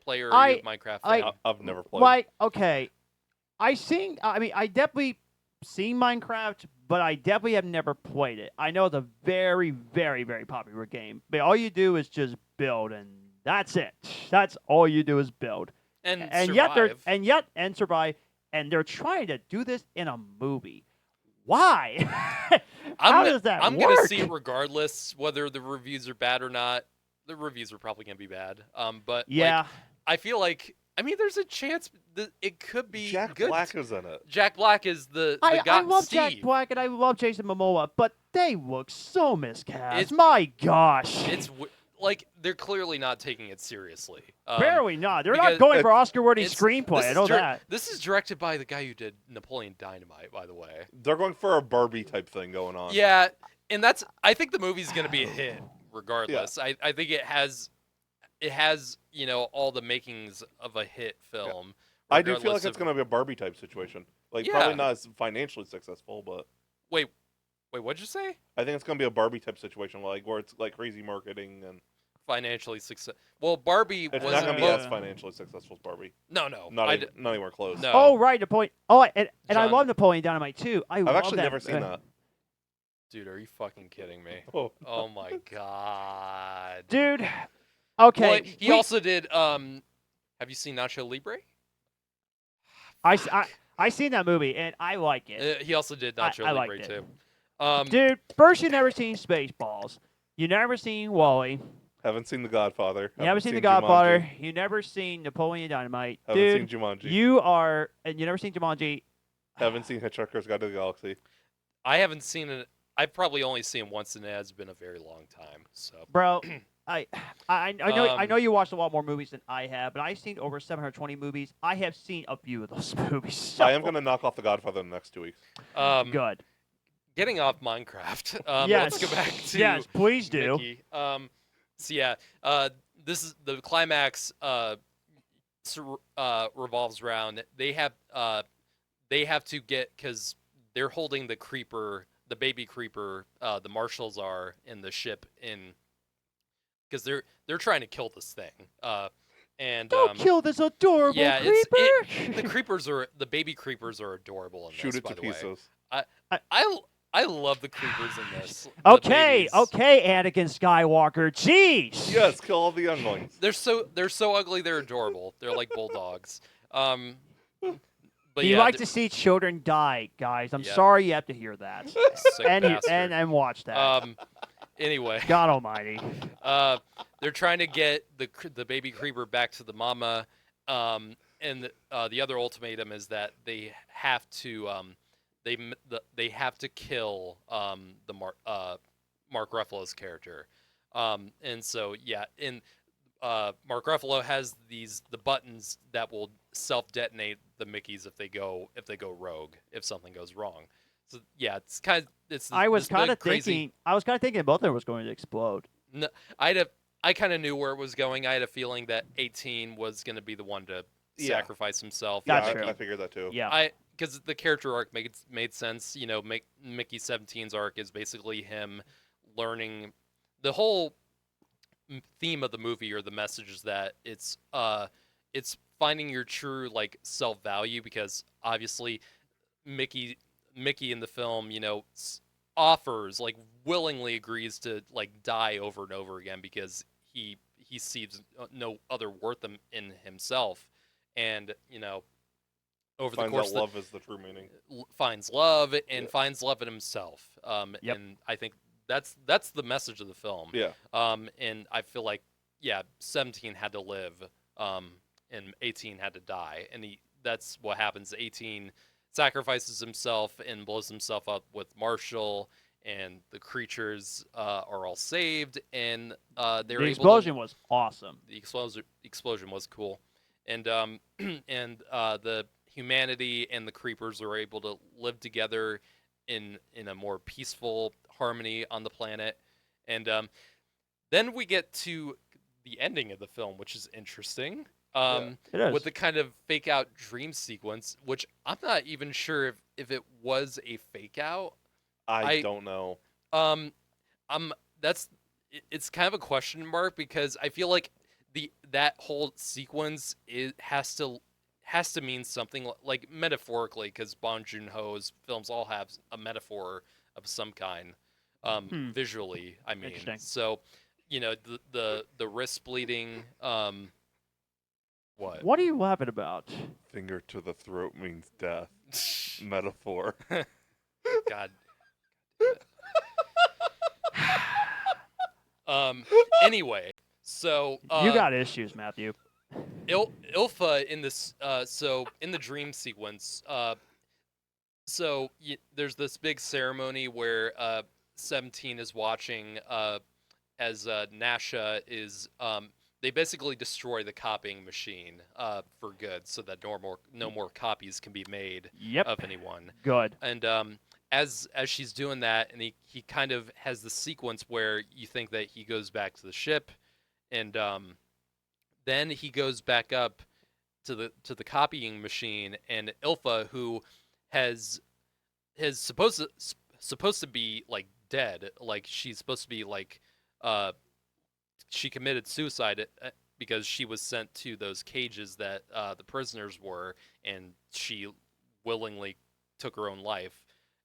player? Are you a Minecraft fan? I've never played. Like, okay, I definitely seen Minecraft, but I definitely have never played it. I know it's a very, very, very popular game, but all you do is just build, and that's it. That's all you do is build, and survive. survive. And survive, and they're trying to do this in a movie. Why? How does that I'm work? gonna see it regardless whether the reviews are bad or not. The reviews are probably gonna be bad. But Yeah. I feel like there's a chance that it could be Jack good. Black is in it. Jack Black is the I guy. love Steve. Jack Black and I love Jason Momoa, but they look so miscast. It's- My gosh. It's like they're clearly not taking it seriously. Barely not. They're because not going for Oscar-worthy it's- screenplay. this I is know that. This is directed by the guy who did Napoleon Dynamite, by the way. They're going for a Barbie type thing going on. Yeah, and I think the movie's gonna be a hit regardless. I think it has all the makings of a hit film. I do feel like regardless it's going to be a Barbie type situation. Like Yeah. probably not as financially successful, but Wait, what'd you say? I think it's going to be a Barbie type situation, like where it's like crazy marketing and Financially success. Well, Barbie it's was not going to be well- as financially successful as Barbie. no. Not anywhere close. No. Oh, right, Napoleon. Oh, and I John- love Napoleon Dynamite too. I've love actually that. never seen that. Dude, are you fucking kidding me? Oh. Oh my god. Dude. Okay. Well, he also did. Have you seen Nacho Libre? I seen that movie and I like it. He also did Nacho I Libre liked too. Dude, first you never seen Spaceballs. You never seen Wall-E. Haven't seen The Godfather. You never seen The Godfather. You never seen Napoleon Dynamite. Haven't Dude, seen Jumanji. and you never seen Jumanji. Haven't seen Hitchhiker's Guide to the Galaxy. I haven't seen it. I've probably only seen it once, and it has been a very long time. So, Bro, I know I Um, know you watched a lot more movies than I have, but I've seen over 720 movies. I have seen a few of those movies. So I am going to knock off The Godfather in the next 2 weeks. good. getting off Minecraft. Yes. Let's go back to Yes, please do. Mickey. So yeah, this is the climax. Revolves around they have to get because they're holding the creeper, the baby creeper. The marshals are in the ship because they're trying to kill this thing. And Don't kill this adorable creeper. the baby creepers are adorable in Shoot this. it By to the way, pieces. I love the creepers in this. The Okay, babies. okay, Anakin Skywalker. Jeez. Yes, kill all the younglings. They're so ugly. They're adorable. They're like bulldogs. But You yeah, like to see children die, guys. I'm Yeah. sorry you have to hear that. sick and bastard. and watch that. Anyway, God Almighty. they're trying to get the baby creeper back to the mama, and the other ultimatum is that they have to they have to kill the Mark Ruffalo's character, and so yeah, Mark Ruffalo has the buttons that will self-detonate the Mickeys if they go rogue, if something goes wrong. So yeah, I was kind of crazy. thinking both of them was going to explode. No, I kind of knew where it was going. I had a feeling that 18 was going to be the one to sacrifice himself. That's Yeah, true. I figured that too. Yeah. Because the character arc made sense. You know, Mickey 17's arc is basically him learning. The whole theme of the movie or the message is that it's finding your true self-value, because obviously Mickey in the film, offers, willingly agrees to die over and over again because he sees no other worth in himself, and over the Finds course out love is the true meaning. finds love and Yeah. finds love in himself. Yep. And I think that's the message of the film. Yeah. And I feel like 17 had to live, and 18 had to die, and that's what happens. 18 sacrifices himself and blows himself up with Marshall, and the creatures are all saved, and they're The able explosion was awesome. the explosion was cool, and and the humanity and the creepers are able to live together in a more peaceful harmony on the planet, and then we get to the ending of the film, which is interesting. It is. with the kind of fake out dream sequence, which I'm not even sure if it was a fake out. I don't know. That's it's kind of a question mark because I feel like that whole sequence has to mean something like metaphorically, because Bong Joon-ho's films all have a metaphor of some kind, visually. I mean, Interesting. so the wrist bleeding. What? What are you laughing about? Finger to the throat means death. Metaphor. God. Anyway, so You got issues, Matthew. Ilfa in this so in the dream sequence, there's this big ceremony where 17 is watching as Nasha is they basically destroy the copying machine for good, so that no more copies can be made of anyone. Good. And as she's doing that, and he kind of has the sequence where you think that he goes back to the ship, and then he goes back up to the copying machine, and Ilfa, who has supposed to be like dead, like she's supposed to be like she committed suicide because she was sent to those cages that the prisoners were, and she willingly took her own life.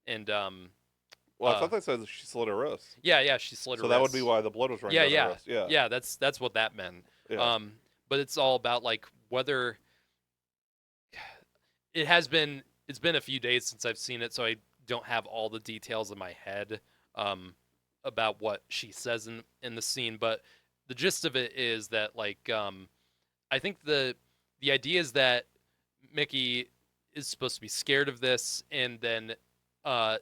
And well, I thought they said she slit her wrist. Yeah, she slit her wrist. So that would be why the blood was running down her wrist. Yeah, that's what that meant. Yeah. But it's all about like whether it's been a few days since I've seen it, so I don't have all the details in my head about what she says in the scene. But the gist of it is that like I think the idea is that Mickey is supposed to be scared of this, and then at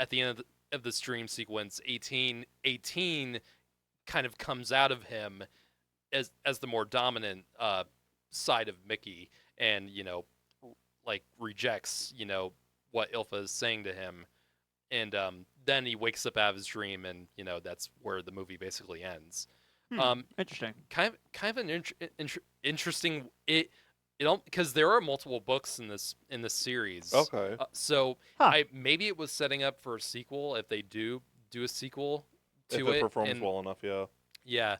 the end of this dream sequence, 18 kind of comes out of him as the more dominant side of Mickey, and like rejects what Ilfa is saying to him, and then he wakes up out of his dream, and that's where the movie basically ends. Interesting. Kind of an interesting because there are multiple books in this series. Okay. So maybe it was setting up for a sequel if they do a sequel to if it performs well enough, yeah. Yeah,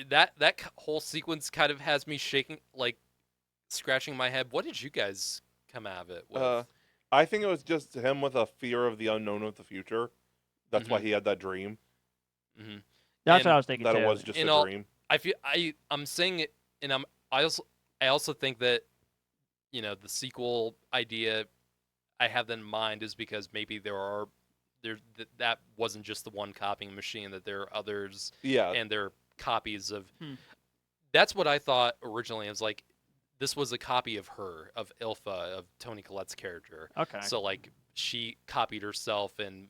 that whole sequence kind of has me shaking, like scratching my head. What did you guys come out of it with? I think it was just him with a fear of the unknown of the future. That's why he had that dream. Mm-hmm. That's what I was thinking that too. It was just a dream. I feel I'm saying it, and I also think that the sequel idea I have in mind is because maybe that wasn't just the one copying machine, that there are others. Yeah. And they're copies of. That's what I thought originally. I was like, this was a copy of her, of Ilfa, of Toni Collette's character. Okay. So like she copied herself, and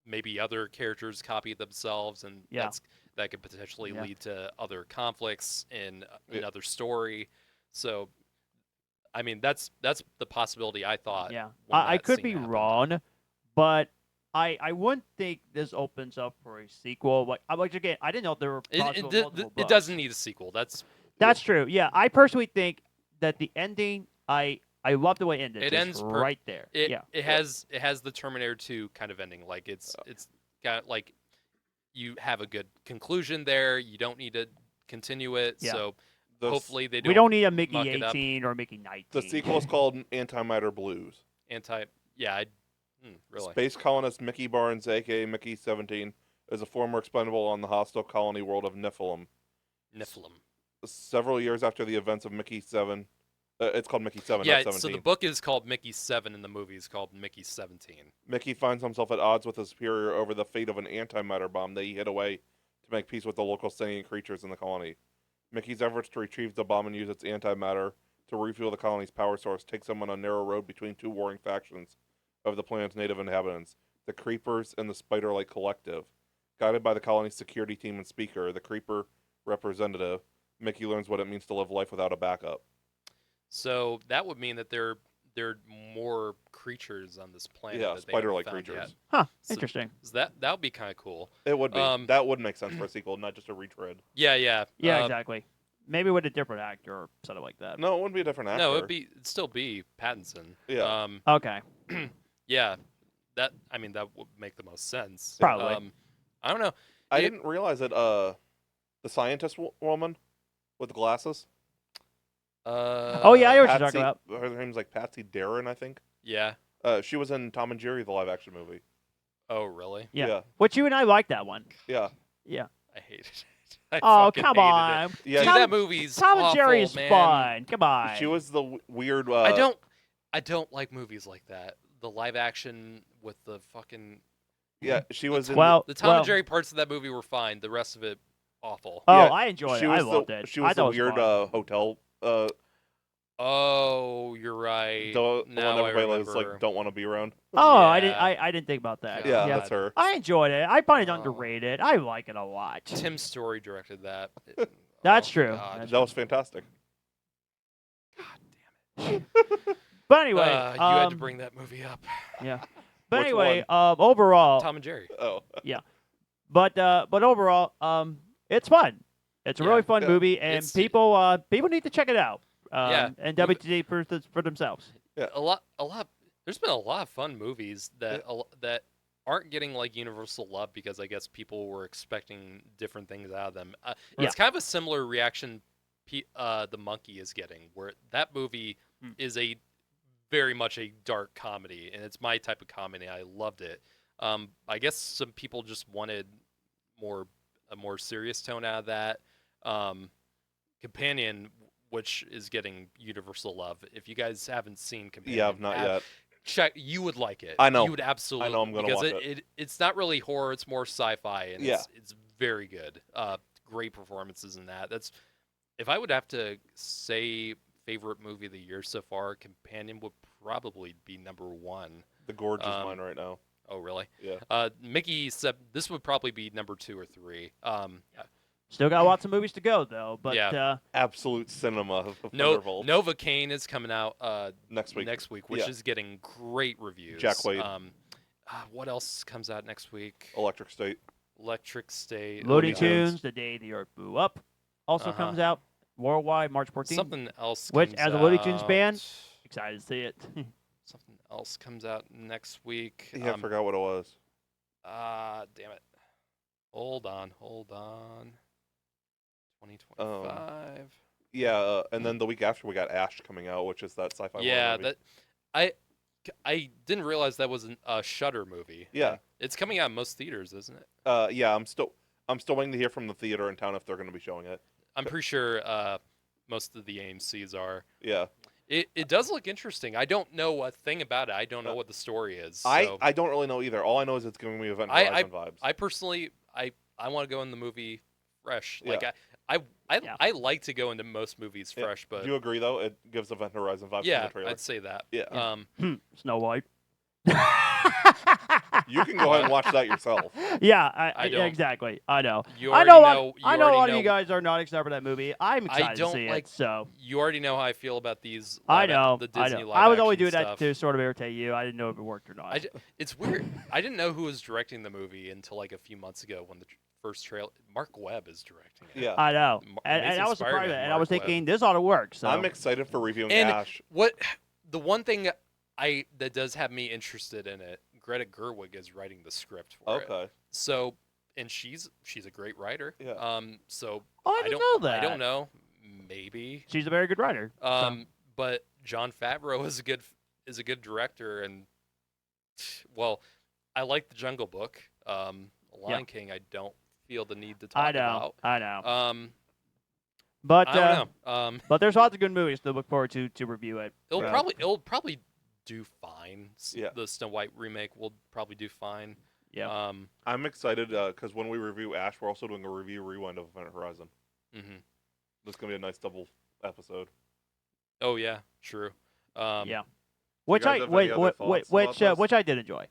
maybe other characters copied themselves, and that could potentially lead to other conflicts in another story. So, I mean, that's the possibility I thought. Yeah, when I that could scene be happened. wrong, but I wouldn't think this opens up for a sequel. Like again, I didn't know there were possible multiple It books. doesn't need a sequel. That's true. Yeah, I personally think that the ending, I love the way it ended. It just ends right there. It has the Terminator 2 kind of ending. Like it's got like you have a good conclusion there. You don't need to continue it. Yeah. So hopefully they don't. We don't need a Mickey muck it up. 18 or Mickey 19. The sequel is called Antimatter Blues. Really. Space colonist Mickey Barnes, a.k.a. Mickey 17, is a former expendable on the hostile colony world of Nephilim. Several years after the events of Mickey 7, it's called Mickey 7, not 17. So the book is called Mickey 7, and the movie is called Mickey 17. Mickey finds himself at odds with his superior over the fate of an antimatter bomb that he hid away to make peace with the local sentient creatures in the colony. Mickey's efforts to retrieve the bomb and use its antimatter to refuel the colony's power source takes him on a narrow road between two warring factions of the planet's native inhabitants, the Creepers and the Spider-like Collective. Guided by the colony's security team and speaker, the Creeper representative, Mickey learns what it means to live life without a backup. So that would mean that there are more creatures on this planet. Yeah, that spider-like creatures. Interesting. So that would be kind of cool. It would be. That would make sense for a sequel, not just a retread. Yeah. Yeah, exactly. maybe with a different actor or something like that. No, it wouldn't be a different actor. No, it'd still be Pattinson. Yeah. Okay. Yeah, that would make the most sense. Probably. I don't know. I didn't realize that the scientist woman with the glasses. Oh yeah, I know what you're talking about. Her name's like Patsy Darren, I think. Yeah. She was in Tom and Jerry, the live action movie. Oh, really? Yeah. Which you and I like that one. Yeah. Yeah. I hated it. I Oh, fucking come hated on. It. Yeah. Dude, that movie's Tom and awful, Jerry is man. fun. Come on. She was the weird. I don't like movies like that. The live action with the fucking. Yeah, she was in. The Tom and Jerry parts of that movie were fine. The rest of it, awful. Oh, Yeah, I enjoyed it. I loved it. She was the weird hotel. Oh, you're right. The now one everybody I was like don't want to be around. Oh, Yeah. I didn't think about that. Yeah, Yeah. that's her. I enjoyed it. I find it Oh. underrated. I like it a lot. Tim Story directed that. That's Oh, true. God. That's That was fantastic. But anyway, you had to bring that movie up. Yeah. But Which anyway, one? overall, Tom and Jerry. Oh. but overall, it's fun. It's a Yeah. really fun Yeah. movie, and It's- people need to check it out. Yeah. And WTD for themselves. A lot. There's been a lot of fun movies that that aren't getting like universal love because I guess people were expecting different things out of them. It's kind of a similar reaction The Monkey is getting, where that movie is very much a dark comedy, and it's my type of comedy. I loved it. I guess some people just wanted a more serious tone out of that. Companion, which is getting universal love. If you guys haven't seen Companion, Yeah, I've not yet. check. You would like it. I know. You would absolutely. I know I'm gonna because watch it. It's not really horror. It's more sci-fi, and Yeah. it's very good. Great performances in that. That's if I would have to say favorite movie of the year so far, Companion would probably be number one. The Gorge is mine right now. Oh, really? Yeah. Mickey said this would probably be number 2 or 3. Still got lots of movies to go though. But Yeah. Absolute cinema of Thunderbolt. Novocaine is coming out next week, which is getting great reviews. Jack Wade. What else comes out next week? Electric State. Looney Looney Tunes. Tunes, The Day the Earth Blew Up, also comes out worldwide March 14th. Something else Which, comes as a Looney Tunes out. fan, excited to see it. Something else comes out next week. Yeah, I forgot what it was. Damn it. Hold on. 2025. Yeah, and then the week after we got Ash coming out, which is that sci-fi. Yeah, movie. I didn't realize that was a Shudder movie. Yeah. It's coming out in most theaters, isn't it? Yeah, I'm still waiting to hear from the theater in town if they're going to be showing it. I'm pretty sure most of the AMCs are. Yeah. It does look interesting. I don't know a thing about it. I don't know what the story is. So I don't really know either. All I know is it's giving me Event Horizon vibes. I personally I want to go in the movie fresh. Yeah. Like I like to go into most movies fresh, but Do you agree though? It gives Event Horizon vibes yeah, from the trailer. I'd say that. Yeah. Snow White. You can go ahead and watch that yourself. Yeah, I don't. exactly. I know. You I already know. know. I know a lot of you guys are not excited for that movie. I'm I excited to don't see like- it. So You already know how I feel about these. I know. The I Disney know. live I was only action doing stuff. that to sort of irritate you. I didn't know if it worked or not. It's weird. I didn't know who was directing the movie until like a few months ago when the first trailer. Mark Webb is directing it. Yeah. I know. And Amazing I was Spider-Man, surprised, and I Mark was Webb. thinking this ought to work. So I'm excited for reviewing And Ash. the one thing that does have me interested in it, Greta Gerwig is writing the script for it. Okay. So, and she's a great writer. Yeah. So Oh, I didn't know that. I don't know. Maybe. She's a very good writer. But Jon Favreau is a good director, and well, I like the Jungle Book. Lion King, I don't feel the need to talk about. I know. I don't know. But there's lots of good movies to look forward to review it. It'll probably do fine. Yeah. The Snow White remake will probably do fine. Yeah. I'm excited because when we review Ash, we're also doing a review rewind of Event Horizon. Mm-hmm. This is gonna be a nice double episode. Oh yeah, true. Yeah. Which guys I have any other thoughts about this? which I did enjoy.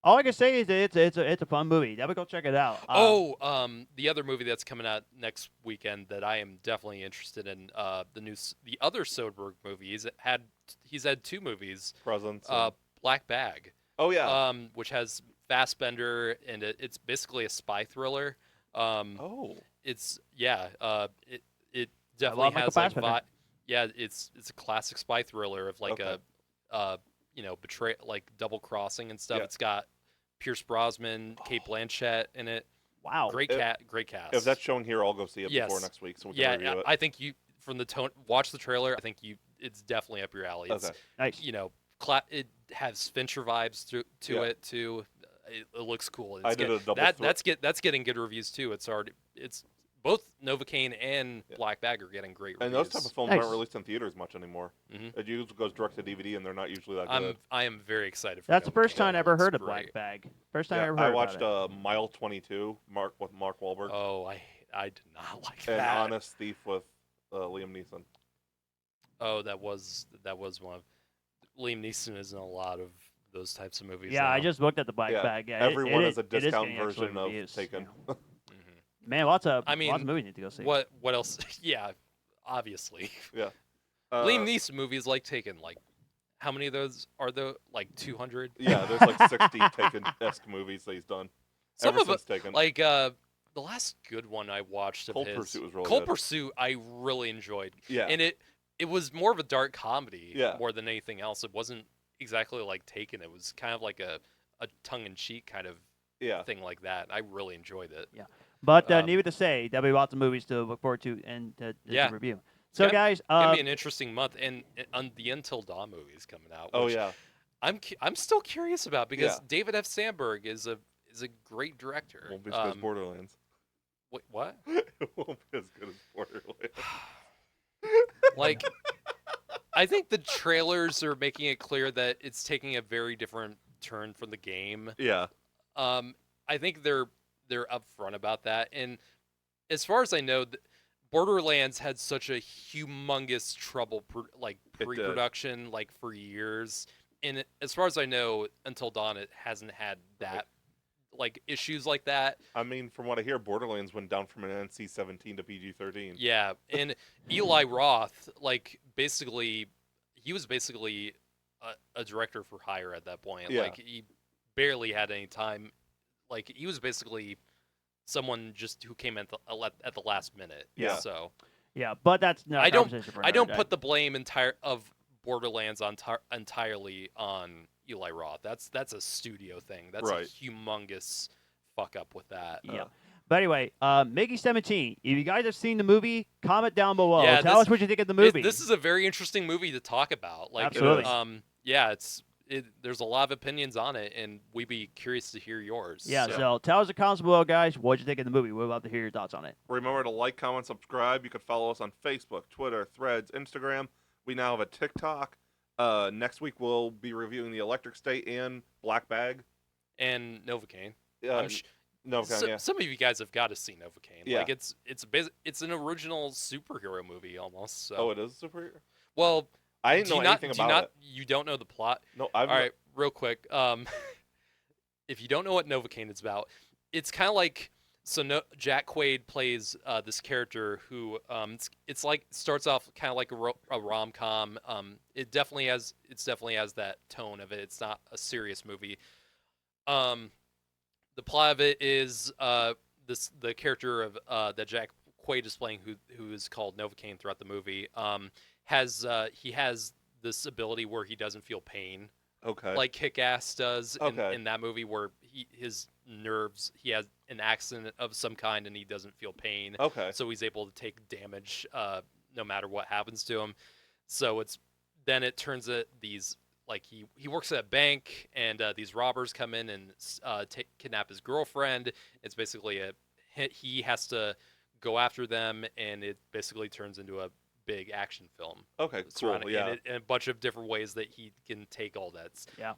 All I can say is that it's a fun movie. Definitely go check it out. The other movie that's coming out next weekend that I am definitely interested in, the other Soderbergh movie. He's had 2 movies. Presents. Black Bag. Oh yeah. Which has Fassbender, and it's basically a spy thriller. Oh. it's it I definitely love Michael has like Fassbender. yeah, it's a classic spy thriller of like Okay. a betray, like double crossing and stuff. Yeah. It's got Pierce Brosnan, Kate Blanchett in it. Wow. Great cast. If that's showing here, I'll go see it Yes. before next week so we can Yeah, review it. I think you from the tone, watch the trailer. I think it's definitely up your alley. It's, Okay. Nice. it has Fincher vibes to Yeah. it too. It looks cool. It's I did a double that's getting good reviews too. It's both Novocaine and Yeah. Black Bag are getting great reviews. And those type of films Nice. aren't released in theaters much anymore. Mhm. It usually goes direct to DVD, and they're not usually that good. I am very excited for That's the first Novocaine. time I ever It's heard of great. Black Bag. First time I Yeah, ever I heard watched about Mile 22, with Mark Wahlberg, Oh, I did not like and that. Honest Thief with Liam Neeson. Oh, that was one of Liam Neeson is in a lot of those types of it. movies. Yeah, now. I just looked at the Black Yeah, Bag. Yeah, everyone is a it is discount getting excellent version of reviews. Taken. Yeah. Mhm. Man, lots of I mean, movies need to go see. What else? Yeah, obviously. Yeah. Liam Neeson movies like Taken. Like, how many of those are there? Like 200. Yeah, there's like 60 Taken-esque movies that he's done. Some ever of since it, Taken. like the last good one I watched of Cold his, Pursuit was really Cold good. Pursuit, I really enjoyed, Yeah. and it was more of a dark comedy Yeah. more than anything else. It wasn't exactly like Taken. It was kind of like a tongue-in-cheek kind of Yeah. thing like that. I really enjoyed it. But um, needless to say, there'll be lots of movies to look forward to and to Yeah. review. So, Yep. guys, It's gonna be an interesting month, and on the Until Dawn movie is coming out. Oh which yeah. I'm still curious about because Yeah. David F. Sandberg is a great director. Won't be as good as Borderlands. Wait, what? It won't be as good as Borderlands. Like, I think the trailers are making it clear that it's taking a very different turn from the game. Yeah. I think they're upfront about that, and as far as I know, Borderlands had such a humongous trouble It did. pre-production like for years, and as far as I know, Until Dawn it hasn't had that like issues like that. I mean, from what I hear, Borderlands went down from an NC-17 to PG-13. Yeah, and Eli Roth, like he was basically a director for hire at that point. Yeah. Like he barely had any time. Like he was basically someone just who came at the last minute. Yeah. So yeah, but that's not. I don't For I don't another put the blame of Borderlands entirely on Eli Roth. That's a studio thing. That's Right. a humongous fuck up with that. Yeah. But anyway, Mickey 17. If you guys have seen the movie, comment down below. Yeah, Tell us what you think of the movie. This is a very interesting movie to talk about. Like, Absolutely. yeah, there's a lot of opinions on it, and we'd be curious to hear yours. Yeah, so tell us in the comments below, guys, what you think of the movie. We'd love to hear your thoughts on it. Remember to like, comment, subscribe. You can follow us on Facebook, Twitter, Threads, Instagram. We now have a TikTok. Next week we'll be reviewing the Electric State and Black Bag. And Novocaine. Yeah. Some of you guys have got to see Novocaine. Yeah. Like it's an original superhero movie almost. So. Oh, it is a superhero? Well, I didn't know anything about it. You don't know the plot? No, All right, real quick. If you don't know what Novocaine is about, it's kind of like Jack Quaid plays this character who it's like starts off kind of like a rom-com. It definitely has that tone of it. It's not a serious movie. The plot of it is the character of that Jack Quaid is playing, who is called Novocaine throughout the movie. He has this ability where he doesn't feel pain. Okay. Like Kick-Ass does Okay. in that movie, where his nerves, he has an accident of some kind and he doesn't feel pain. Okay. So he's able to take damage no matter what happens to him. So it turns out these, like he works at a bank, and these robbers come in and kidnap his girlfriend. It's basically he has to go after them, and it basically turns into a big action film. Okay, cool. surrounding Yeah. it in a bunch of different ways that he can take all that. Yeah.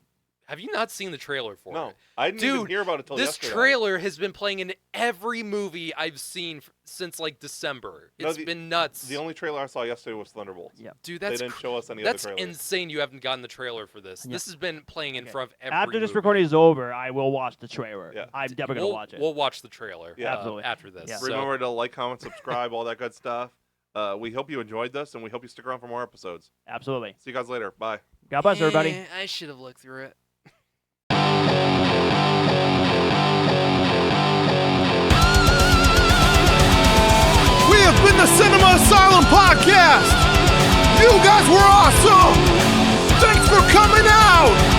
Have you not seen the trailer for No, it? I didn't even Dude, hear about it till This yesterday. trailer has been playing in every movie I've seen since like December. No, It's been nuts. The only trailer I saw yesterday was Thunderbolts. Yeah. Dude, They that's didn't show us any that's other trailers. insane. You haven't gotten the trailer for this. Yeah. This has been playing in Okay. front of every After this movie. recording is over, I will watch the trailer. Yeah. I'm definitely going to watch it. We'll watch the trailer Yeah. Absolutely. after this. Yeah. So, Remember to like, comment, subscribe, all that good stuff. We hope you enjoyed this, and we hope you stick around for more episodes. Absolutely. See you guys later. Bye. God bless everybody. I should have looked through it. We have been the Cinema Asylum Podcast. You guys were awesome. Thanks for coming out.